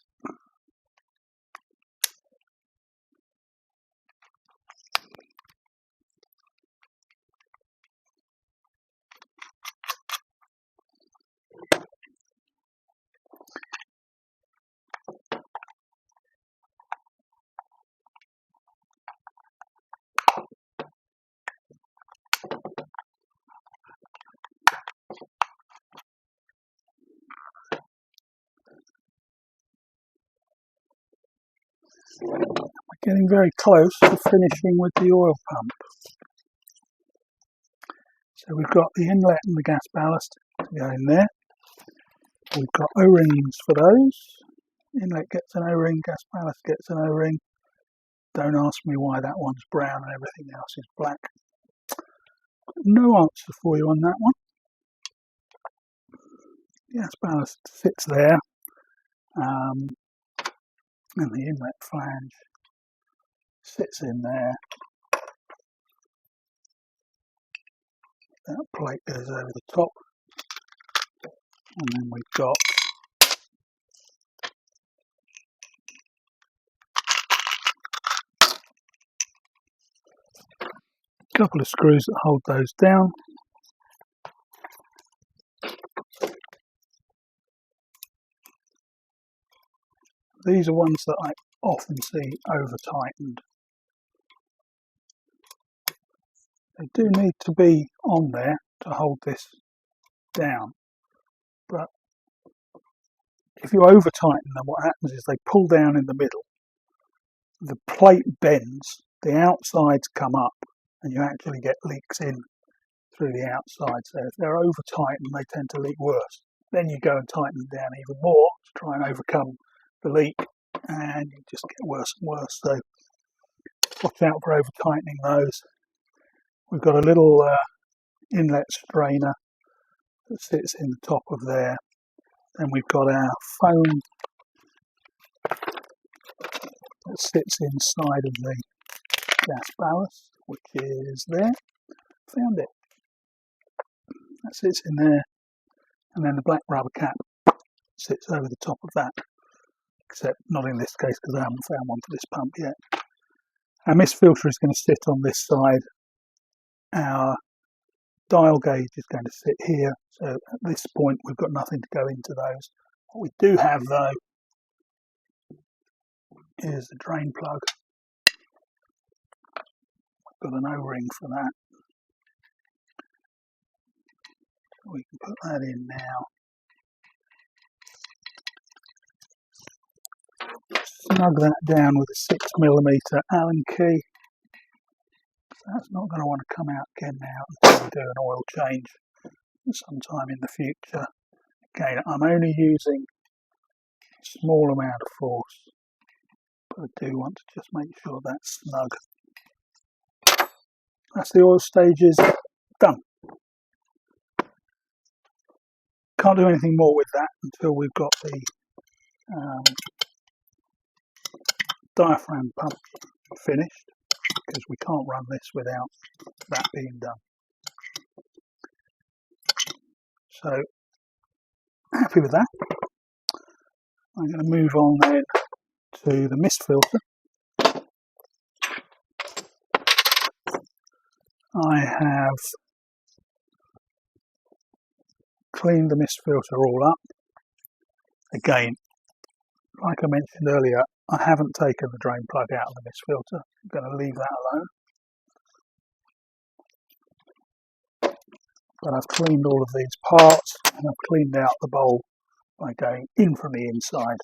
We're getting very close to finishing with the oil pump. So we've got the inlet and the gas ballast to go in there. We've got O-rings for those. Inlet gets an O-ring, gas ballast gets an O-ring. Don't ask me why that one's brown and everything else is black. No answer for you on that one. Gas ballast sits there, and the inlet flange sits in there. That plate goes over the top, and then we've got a couple of screws that hold those down. These are ones that I often see over tightened. They do need to be on there to hold this down, but if you over tighten them, what happens is they pull down in the middle, the plate bends, the outsides come up, and you actually get leaks in through the outside. So if they're over tightened, they tend to leak worse. Then you go and tighten them down even more to try and overcome the leak, and you just get worse and worse. So watch out for over tightening those. We've got a little inlet strainer that sits in the top of there. Then we've got our foam that sits inside of the gas ballast, which is there. Found it. That sits in there, and then the black rubber cap sits over the top of that, except not in this case because I haven't found one for this pump yet. Our mist filter is going to sit on this side. Our dial gauge is going to sit here, so at this point we've got nothing to go into those. What we do have though is the drain plug. We've got an O-ring for that, so we can put that in now. Snug that down with a 6mm Allen key. That's not going to want to come out again now until we do an oil change sometime in the future. Again, I'm only using a small amount of force, but I do want to just make sure that's snug. That's the oil stages done. Can't do anything more with that until we've got the diaphragm pump finished, because we can't run this without that being done. So, happy with that. I'm going to move on then to the mist filter. I have cleaned the mist filter all up. Again, like I mentioned earlier, I haven't taken the drain plug out of the mist filter. I'm going to leave that alone. But I've cleaned all of these parts, and I've cleaned out the bowl by going in from the inside,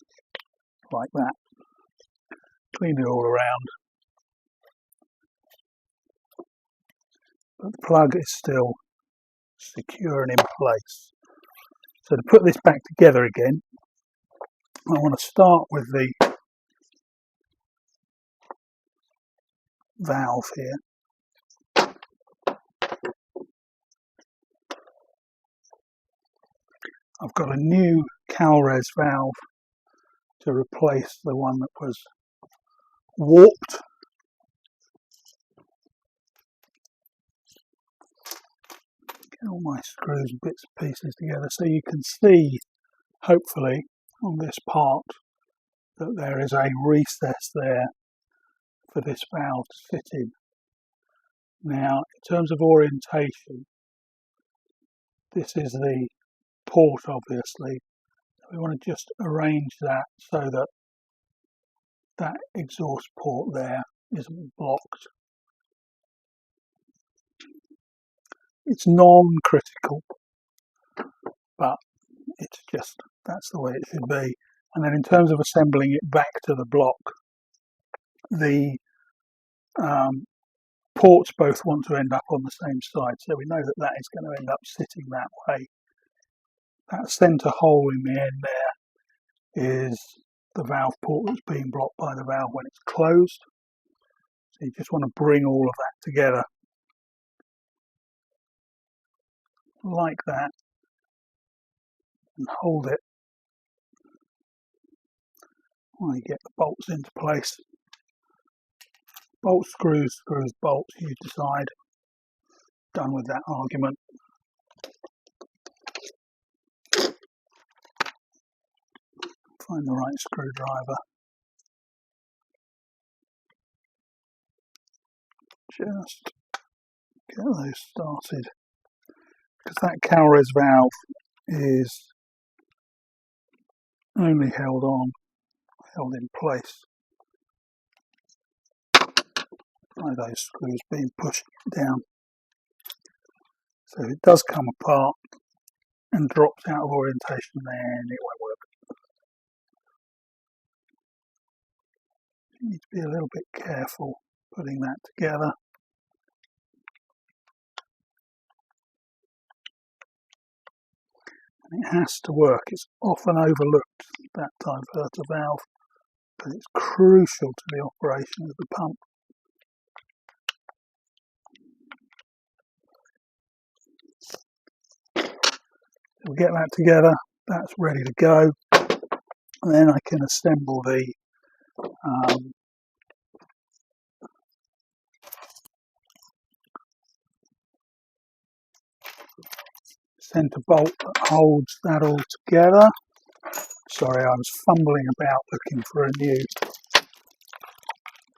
like that. Cleaned it all around. But the plug is still secure and in place. So to put this back together again, I want to start with the valve here. I've got a new Calres valve to replace the one that was warped. Get all my screws and bits and pieces together so you can see, hopefully, on this part that there is a recess there for this valve to sit in. Now, in terms of orientation, this is the port, obviously. We want to just arrange that so that that exhaust port there isn't blocked. It's non-critical, but it's just, that's the way it should be. And then in terms of assembling it back to the block, the ports both want to end up on the same side, so we know that that is going to end up sitting that way. That centre hole in the end there is the valve port that's being blocked by the valve when it's closed. So you just want to bring all of that together like that and hold it while you get the bolts into place. Bolts, screws, screws, bolts, you decide. Done with that argument. Find the right screwdriver. Just get those started. Because that Calres valve is only held in place by those screws being pushed down. So if it does come apart and drops out of orientation, then it won't work. You need to be a little bit careful putting that together. And it has to work. It's often overlooked, that diverter valve, but it's crucial to the operation of the pump. So we get that together, that's ready to go. And then I can assemble the centre bolt that holds that all together. Sorry, I was fumbling about looking for a new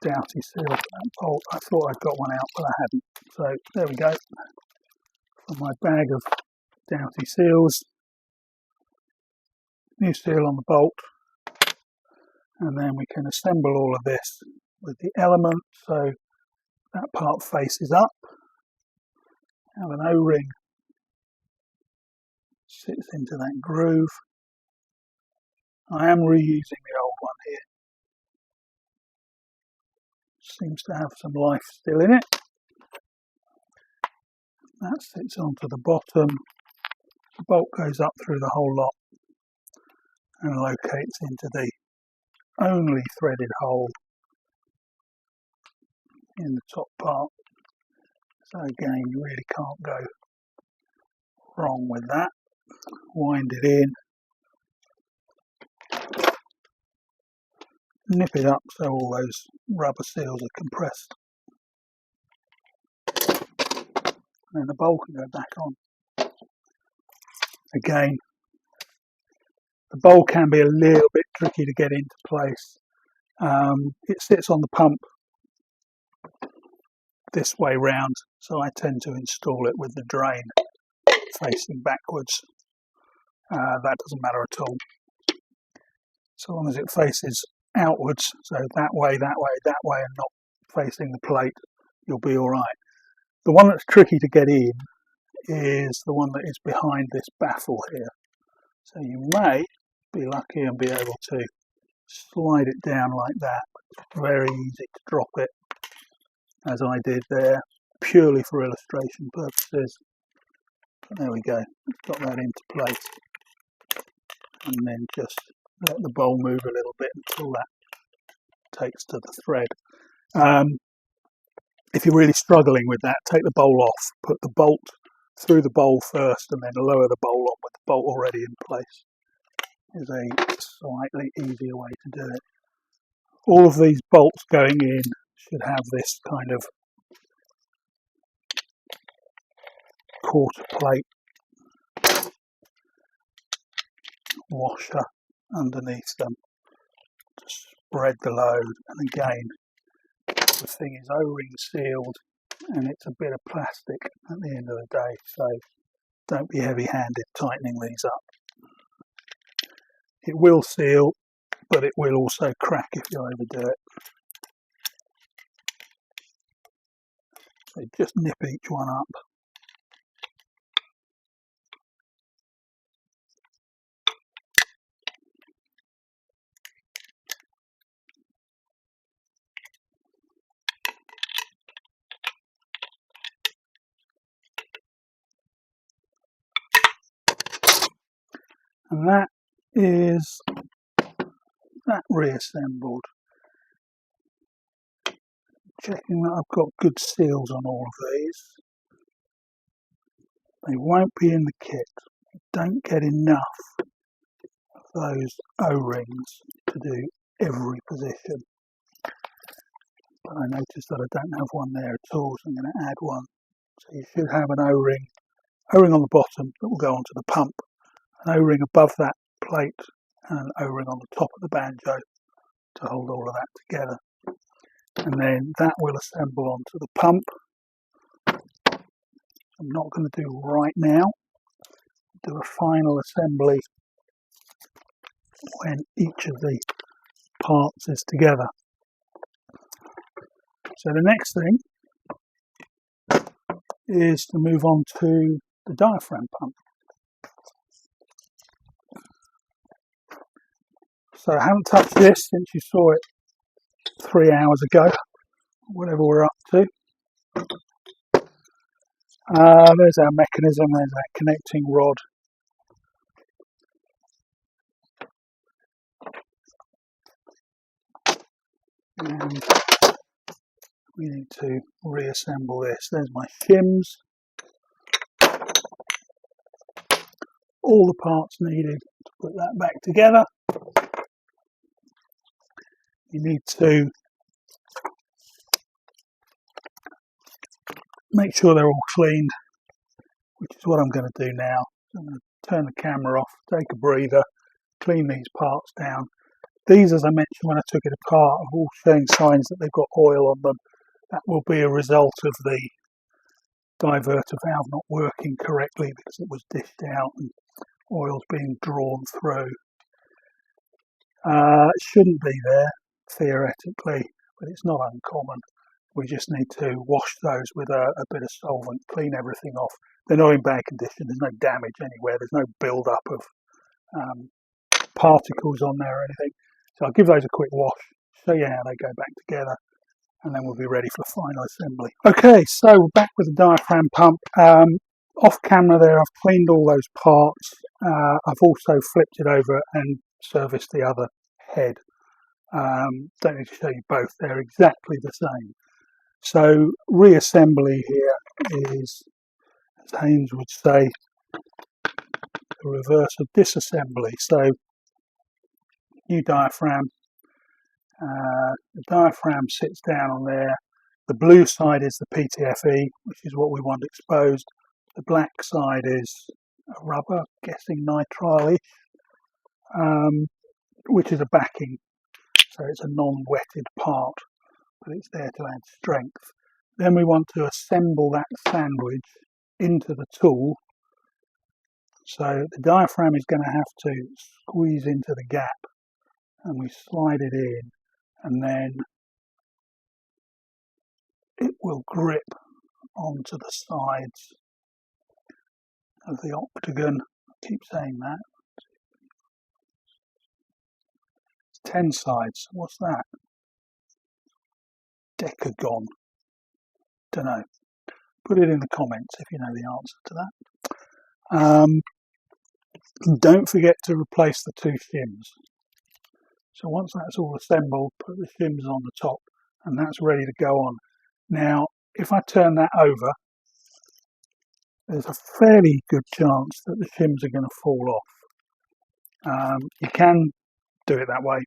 Doughty seal for that bolt. I thought I'd got one out, but I hadn't. So there we go. From my bag of Doughty seals, new seal on the bolt, and then we can assemble all of this with the element. So that part faces up. Have an O-ring sits into that groove. I am reusing the old one here. Seems to have some life still in it. That sits onto the bottom. The bolt goes up through the whole lot and locates into the only threaded hole in the top part. So again, you really can't go wrong with that. Wind it in. Nip it up so all those rubber seals are compressed. And then the bowl can go back on. Again, the bowl can be a little bit tricky to get into place. It sits on the pump this way round, so I tend to install it with the drain facing backwards. That doesn't matter at all. So long as it faces outwards, so that way, and not facing the plate, you'll be all right. The one that's tricky to get in is the one that is behind this baffle here. So you may be lucky and be able to slide it down like that. It's very easy to drop it, as I did there, purely for illustration purposes. But there we go, got that into place. And then just let the bowl move a little bit until that takes to the thread. If you're really struggling with that, take the bowl off, put the bolt through the bowl first and then lower the bowl on with the bolt already in place. Is a slightly easier way to do it. All of these bolts going in should have this kind of quarter plate washer underneath them to spread the load. And again, the thing is O-ring sealed and it's a bit of plastic at the end of the day, so don't be heavy-handed tightening these up. It will seal, but it will also crack if you overdo it. So just nip each one up. And that is that reassembled. Checking that I've got good seals on all of these. They won't be in the kit. You don't get enough of those O-rings to do every position. But I noticed that I don't have one there at all, so I'm going to add one. So you should have an O-ring on the bottom that will go onto the pump, an O-ring above that plate, and an O-ring on the top of the banjo to hold all of that together. And then that will assemble onto the pump. I'm not going to do right now. Do a final assembly when each of the parts is together. So the next thing is to move on to the diaphragm pump. So I haven't touched this since you saw it 3 hours ago, whatever we're up to. There's our mechanism, there's our connecting rod. And we need to reassemble this. There's my shims. All the parts needed to put that back together. You need to make sure they're all cleaned, which is what I'm going to do now. So I'm going to turn the camera off, take a breather, clean these parts down. These, as I mentioned when I took it apart, are all showing signs that they've got oil on them. That will be a result of the diverter valve not working correctly because it was dished out and oil's being drawn through. It shouldn't be there, theoretically, but it's not uncommon. We just need to wash those with a bit of solvent, clean everything off. They're not in bad condition, there's no damage anywhere, there's no build-up of particles on there or anything. So I'll give those a quick wash, show you how they go back together, and then we'll be ready for final assembly. Okay, so we're back with the diaphragm pump. Off camera there, I've cleaned all those parts. I've also flipped it over and serviced the other head. Don't need to show you both, they're exactly the same. So reassembly here is, as Haynes would say, the reverse of disassembly. So new diaphragm. The diaphragm sits down on there. The blue side is the PTFE, which is what we want exposed. The black side is a rubber, guessing nitrile-ish, which is a backing. So it's a non-wetted part, but it's there to add strength. Then we want to assemble that sandwich into the tool. So the diaphragm is going to have to squeeze into the gap, and we slide it in, and then it will grip onto the sides of the octagon. I keep saying that. It's 10 sides. What's that? Decagon. Don't know. Put it in the comments if you know the answer to that. Don't forget to replace the 2 shims. So once that's all assembled, put the shims on the top, and that's ready to go on. Now, if I turn that over, there's a fairly good chance that the shims are going to fall off. You can do it that way.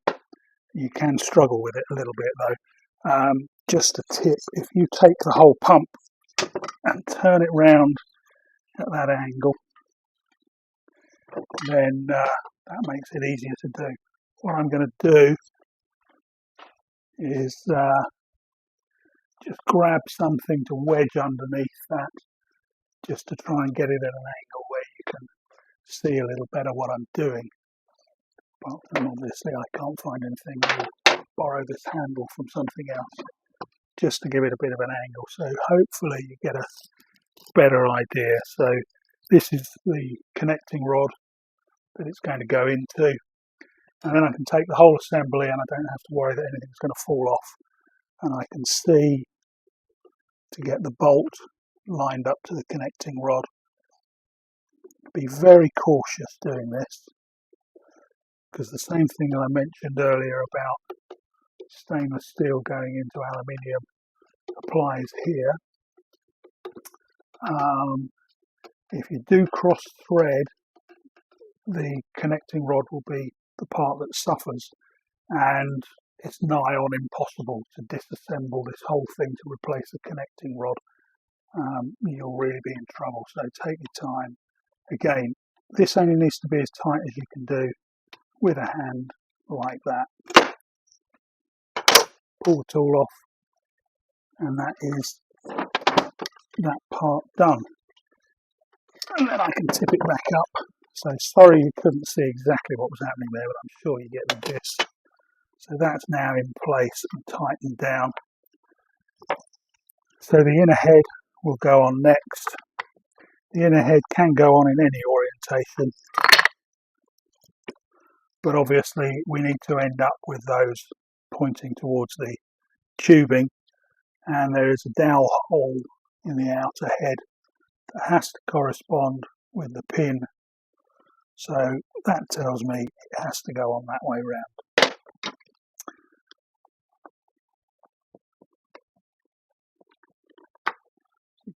You can struggle with it a little bit though. Just a tip, if you take the whole pump and turn it round at that angle, then that makes it easier to do. What I'm going to do is just grab something to wedge underneath that, just to try and get it at an angle where you can see a little better what I'm doing. But obviously I can't find anything. I'll borrow this handle from something else just to give it a bit of an angle. So hopefully you get a better idea. So this is the connecting rod that it's going to go into. And then I can take the whole assembly and I don't have to worry that anything's going to fall off. And I can see to get the bolt lined up to the connecting rod. Be very cautious doing this. because the same thing that I mentioned earlier about stainless steel going into aluminium applies here. If you do cross thread, the connecting rod will be the part that suffers, and it's nigh on impossible to disassemble this whole thing to replace the connecting rod. You'll really be in trouble, so take your time. Again, this only needs to be as tight as you can do with a hand, like that. Pull the tool off, and that is that part done. And then I can tip it back up. So sorry you couldn't see exactly what was happening there, but I'm sure you get the gist. So that's now in place and tightened down. So the inner head will go on next. The inner head can go on in any orientation, but obviously we need to end up with those pointing towards the tubing, and there is a dowel hole in the outer head that has to correspond with the pin. So that tells me it has to go on that way round.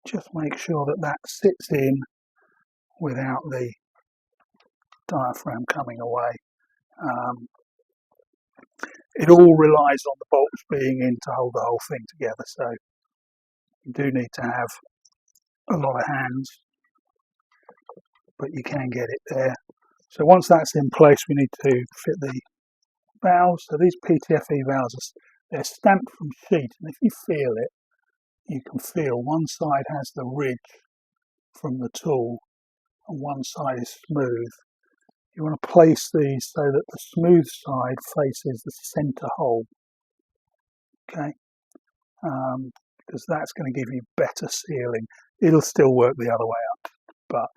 Just make sure that that sits in without the diaphragm coming away. It all relies on the bolts being in to hold the whole thing together, so you do need to have a lot of hands, but you can get it there. So once that's in place, we need to fit the valves. So these PTFE valves, they're stamped from sheet, and if you feel it, you can feel one side has the ridge from the tool and one side is smooth. You want to place these so that the smooth side faces the centre hole, okay? Because that's going to give you better sealing. It'll still work the other way up, but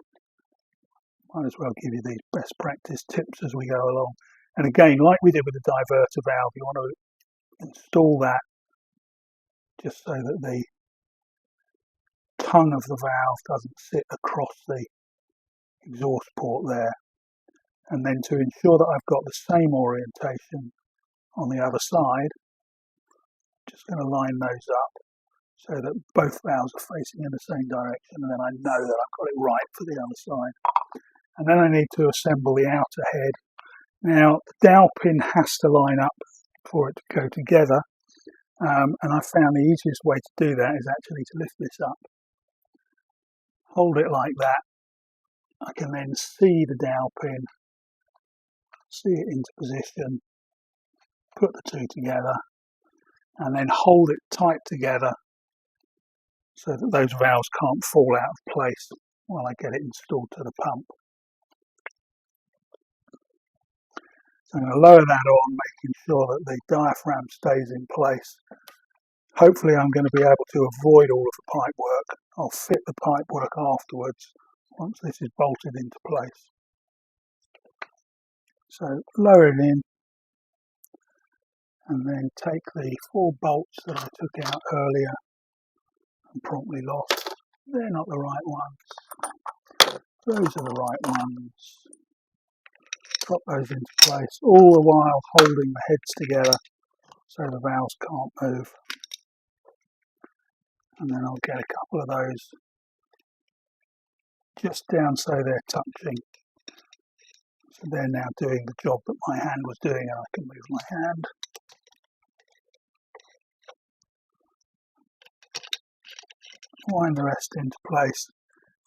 might as well give you these best practice tips as we go along. And again, like we did with the diverter valve, you want to install that just so that the tongue of the valve doesn't sit across the exhaust port there. And then to ensure that I've got the same orientation on the other side, just going to line those up so that both valves are facing in the same direction, and then I know that I've got it right for the other side. And then I need to assemble the outer head. Now, the dowel pin has to line up for it to go together, and I found the easiest way to do that is actually to lift this up, hold it like that. I can then see the dowel pin, see it into position, put the two together, and then hold it tight together so that those valves can't fall out of place while I get it installed to the pump. So I'm going to lower that on, making sure that the diaphragm stays in place. Hopefully I'm going to be able to avoid all of the pipe work. I'll fit the pipe work afterwards once this is bolted into place. So lower it in, and then take the 4 bolts that I took out earlier and promptly lost. They're not the right ones. Those are the right ones. Drop those into place, all the while holding the heads together so the valves can't move. And then I'll get a couple of those just down so they're touching. So they're now doing the job that my hand was doing, and I can move my hand. Wind the rest into place.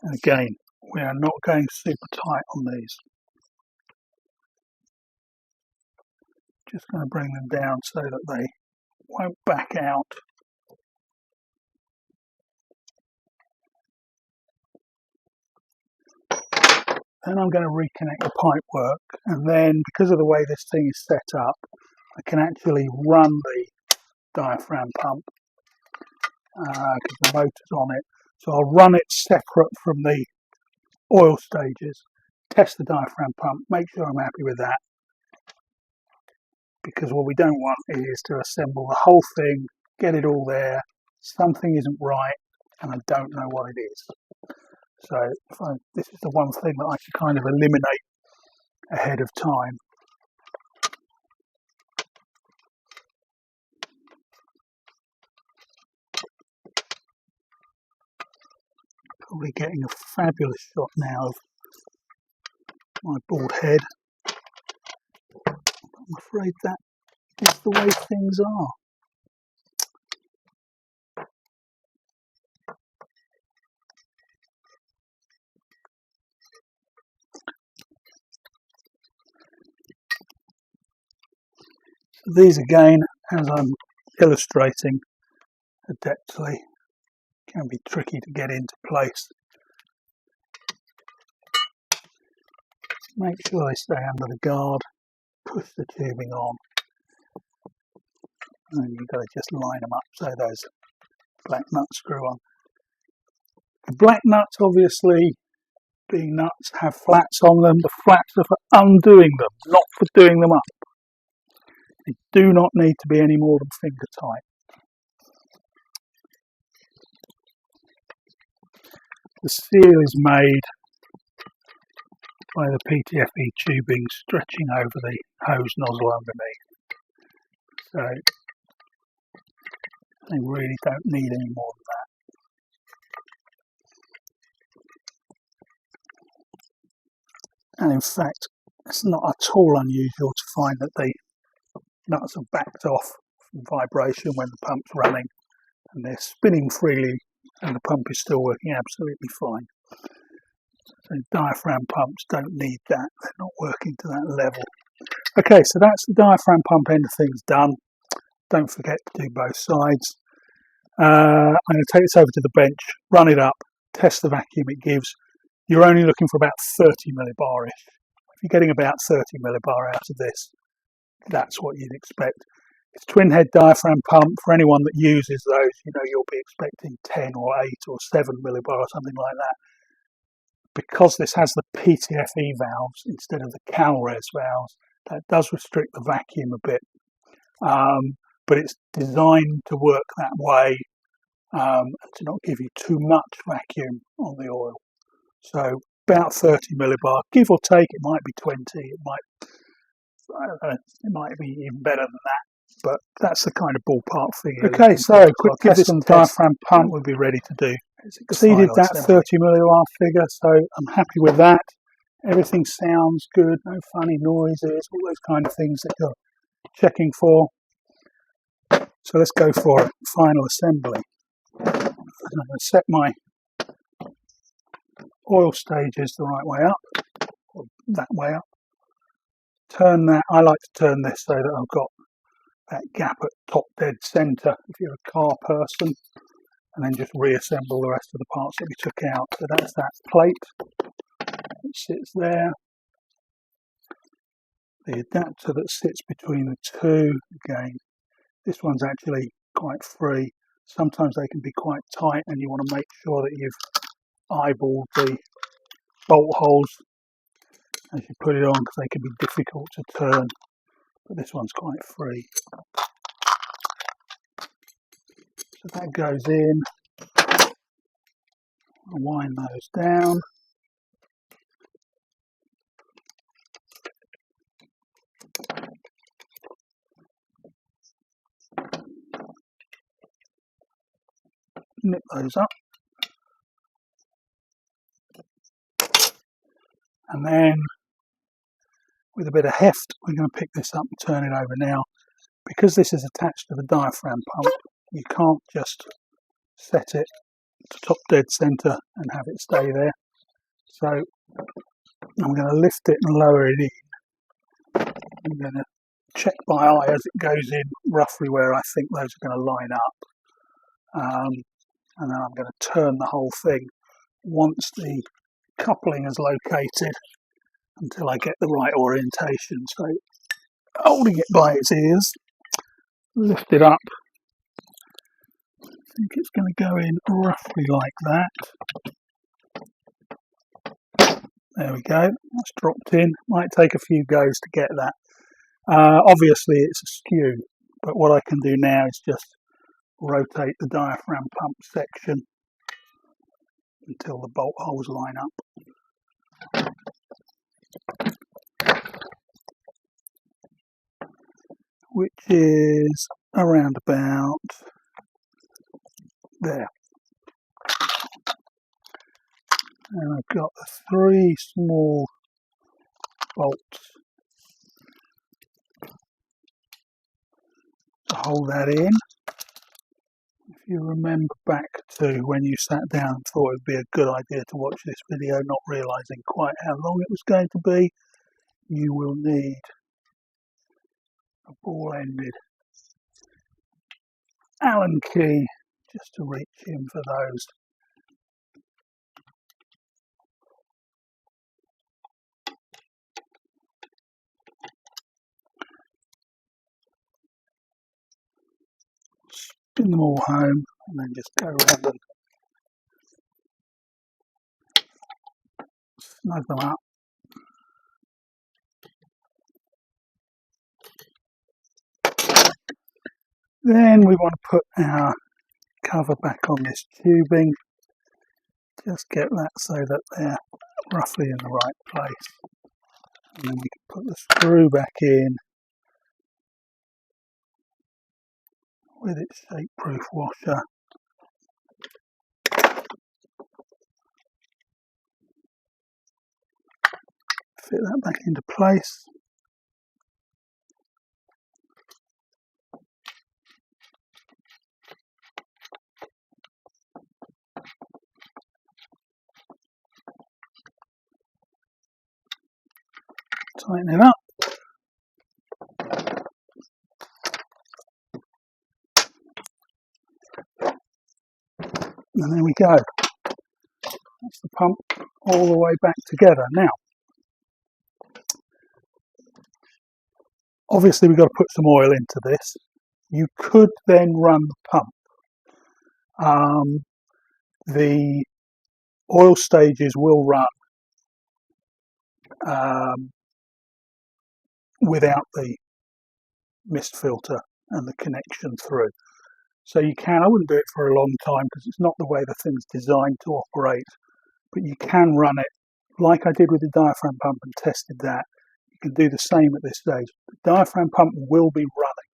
And again, we are not going super tight on these. Just going to bring them down so that they won't back out. Then I'm going to reconnect the pipe work, and then because of the way this thing is set up, I can actually run the diaphragm pump because the motor's on it. So I'll run it separate from the oil stages, test the diaphragm pump, make sure I'm happy with that, because what we don't want is to assemble the whole thing, get it all there, something isn't right, and I don't know what it is. So this is the one thing that I can kind of eliminate ahead of time. Probably getting a fabulous shot now of my bald head. I'm afraid that is the way things are. These again, as I'm illustrating adeptly, can be tricky to get into place. Make sure they stay under the guard, push the tubing on, and you've got to just line them up so those black nuts screw on. The black nuts, obviously, being nuts, have flats on them. The flats are for undoing them, not for doing them up. They do not need to be any more than finger tight. The seal is made by the PTFE tubing stretching over the hose nozzle underneath. So they really don't need any more than that. And in fact, it's not at all unusual to find that the nuts are backed off from vibration when the pump's running, and they're spinning freely and the pump is still working absolutely fine. So diaphragm pumps don't need that, they're not working to that level. Okay, so that's the diaphragm pump end of things done. Don't forget to do both sides. I'm going to take this over to the bench, run it up, test the vacuum it gives. You're only looking for about 30 millibar-ish. If you're getting about 30 millibar out of this, that's what you'd expect. It's twin head diaphragm pump. For anyone that uses those, you know you'll be expecting 10 or 8 or 7 millibar or something like that. Because this has the PTFE valves instead of the CalRes valves, that does restrict the vacuum a bit. But it's designed to work that way and to not give you too much vacuum on the oil. So about 30 millibar, give or take. It might be 20. It might be even better than that. But that's the kind of ballpark figure. Okay, so quick test on the diaphragm pump we'll be ready to do. It's exceeded that 30 millibar figure, so I'm happy with that. Everything sounds good, no funny noises, all those kind of things that you're checking for. So let's go for final assembly. I'm going to set my oil stages the right way up, or that way up. Turn that, I like to turn this so that I've got that gap at top dead centre if you're a car person, and then just reassemble the rest of the parts that we took out. So that's that plate that sits there, the adapter that sits between the two. Again, this one's actually quite free. Sometimes they can be quite tight and you want to make sure that you've eyeballed the bolt holes as you put it on, because they can be difficult to turn, but this one's quite free. So that goes in. I'll wind those down. Nip those up. And then with a bit of heft, we're going to pick this up and turn it over now. Because this is attached to the diaphragm pump, you can't just set it to top dead centre and have it stay there. So I'm going to lift it and lower it in. I'm going to check by eye as it goes in roughly where I think those are going to line up. And then I'm going to turn the whole thing once the coupling is located until I get the right orientation. So holding it by its ears, lift it up. I think it's going to go in roughly like that. There we go, that's dropped in. Might take a few goes to get that. Obviously it's askew, but what I can do now is just rotate the diaphragm pump section until the bolt holes line up. Which is around about there. And I've got the 3 small bolts to hold that in. If you remember back to when you sat down and thought it would be a good idea to watch this video, not realising quite how long it was going to be, you will need a ball-ended Allen key just to reach in for those. Spin them all home and then just go around and snug them up. Then we want to put our cover back on this tubing. Just get that so that they're roughly in the right place. And then we can put the screw back in with its shape-proof washer. Fit that back into place. Tighten it up. And there we go. That's the pump all the way back together. Now, obviously we've got to put some oil into this. You could then run the pump. The oil stages will run without the mist filter and the connection through. So you can, I wouldn't do it for a long time because it's not the way the thing's designed to operate, but you can run it like I did with the diaphragm pump and tested that. You can do the same at this stage. The diaphragm pump will be running.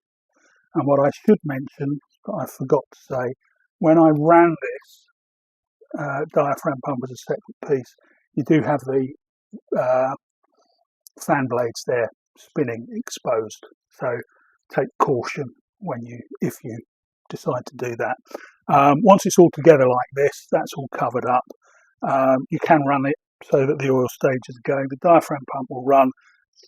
And what I should mention, that I forgot to say, when I ran this diaphragm pump as a separate piece, you do have the fan blades there spinning exposed. So take caution if you decide to do that. Once it's all together like this, that's all covered up. You can run it so that the oil stages are going. The diaphragm pump will run.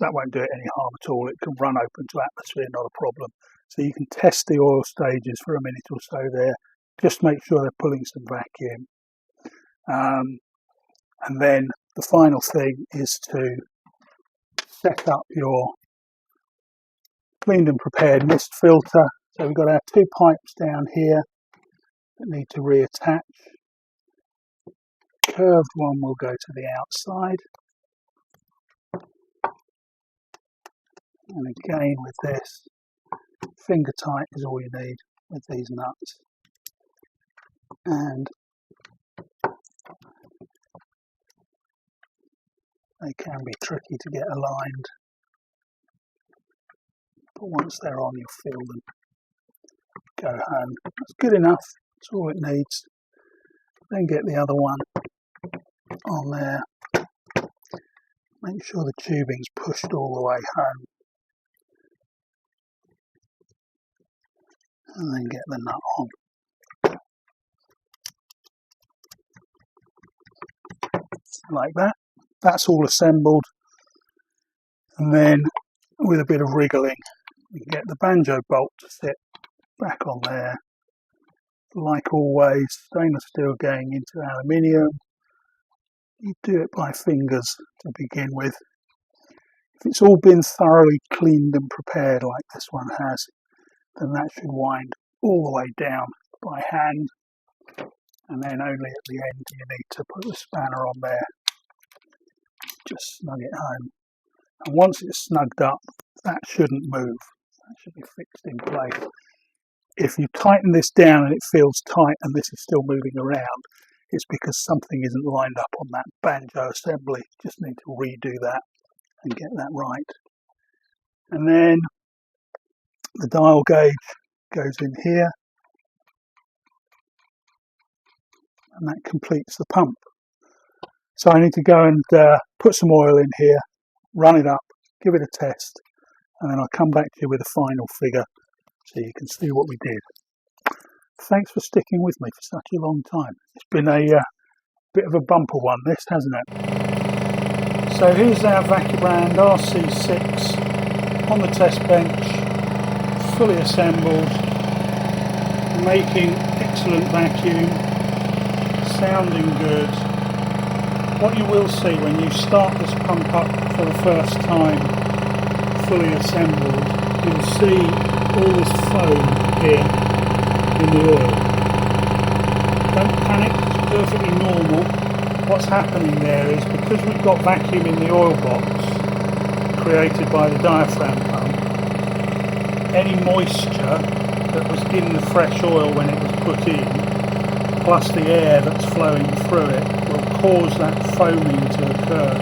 That won't do it any harm at all. It can run open to atmosphere, not a problem. So you can test the oil stages for a minute or so there. Just make sure they're pulling some vacuum. And then the final thing is to set up your cleaned and prepared mist filter. So we've got our 2 pipes down here that need to reattach. Curved one will go to the outside. And again with this, finger tight is all you need with these nuts. And they can be tricky to get aligned, but once they're on, you'll feel them go home. That's good enough, that's all it needs. Then get the other one on there. Make sure the tubing's pushed all the way home. And then get the nut on. Like that. That's all assembled. And then with a bit of wriggling, you can get the banjo bolt to sit back on there. Like always, stainless steel going into aluminium. You do it by fingers to begin with. If it's all been thoroughly cleaned and prepared like this one has, then that should wind all the way down by hand. And then only at the end you need to put the spanner on there. Just snug it home. And once it's snugged up, that shouldn't move. That should be fixed in place. If you tighten this down and it feels tight and this is still moving around, it's because something isn't lined up on that banjo assembly. Just need to redo that and get that right. And then the dial gauge goes in here, and that completes the pump. So I need to go and put some oil in here, run it up, give it a test, and then I'll come back to you with a final figure so you can see what we did. Thanks for sticking with me for such a long time. It's been a bit of a bumper one, this, hasn't it? So here's our Vacuubrand RC6 on the test bench, fully assembled, making excellent vacuum, sounding good. What you will see when you start this pump up for the first time, fully assembled, you'll see all this foam here in the oil. Don't panic, it's perfectly normal. What's happening there is because we've got vacuum in the oil box created by the diaphragm pump, any moisture that was in the fresh oil when it was put in, plus the air that's flowing through it, will cause that foaming to occur.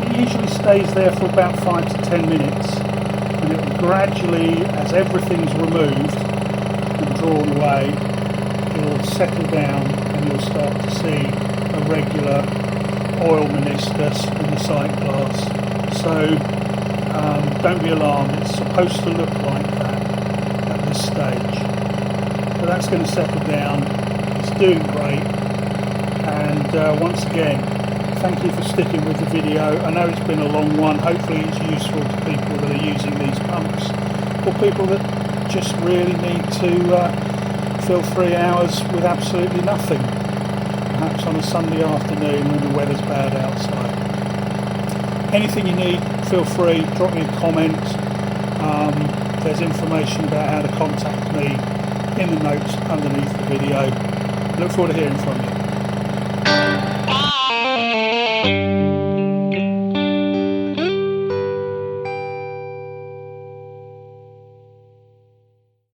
It usually stays there for about 5 to 10 minutes, and it will gradually, as everything's removed and drawn away, it will settle down and you'll start to see a regular oil meniscus in the sight glass. So don't be alarmed, it's supposed to look like that at this stage. So that's going to settle down, it's doing great, and once again, thank you for sticking with the video. I know it's been a long one, hopefully it's useful to people that are using these pumps, or people that just really need to fill 3 hours with absolutely nothing, perhaps on a Sunday afternoon when the weather's bad outside. Anything you need, feel free, drop me a comment. There's information about how to contact me in the notes underneath the video. Look forward to hearing from you.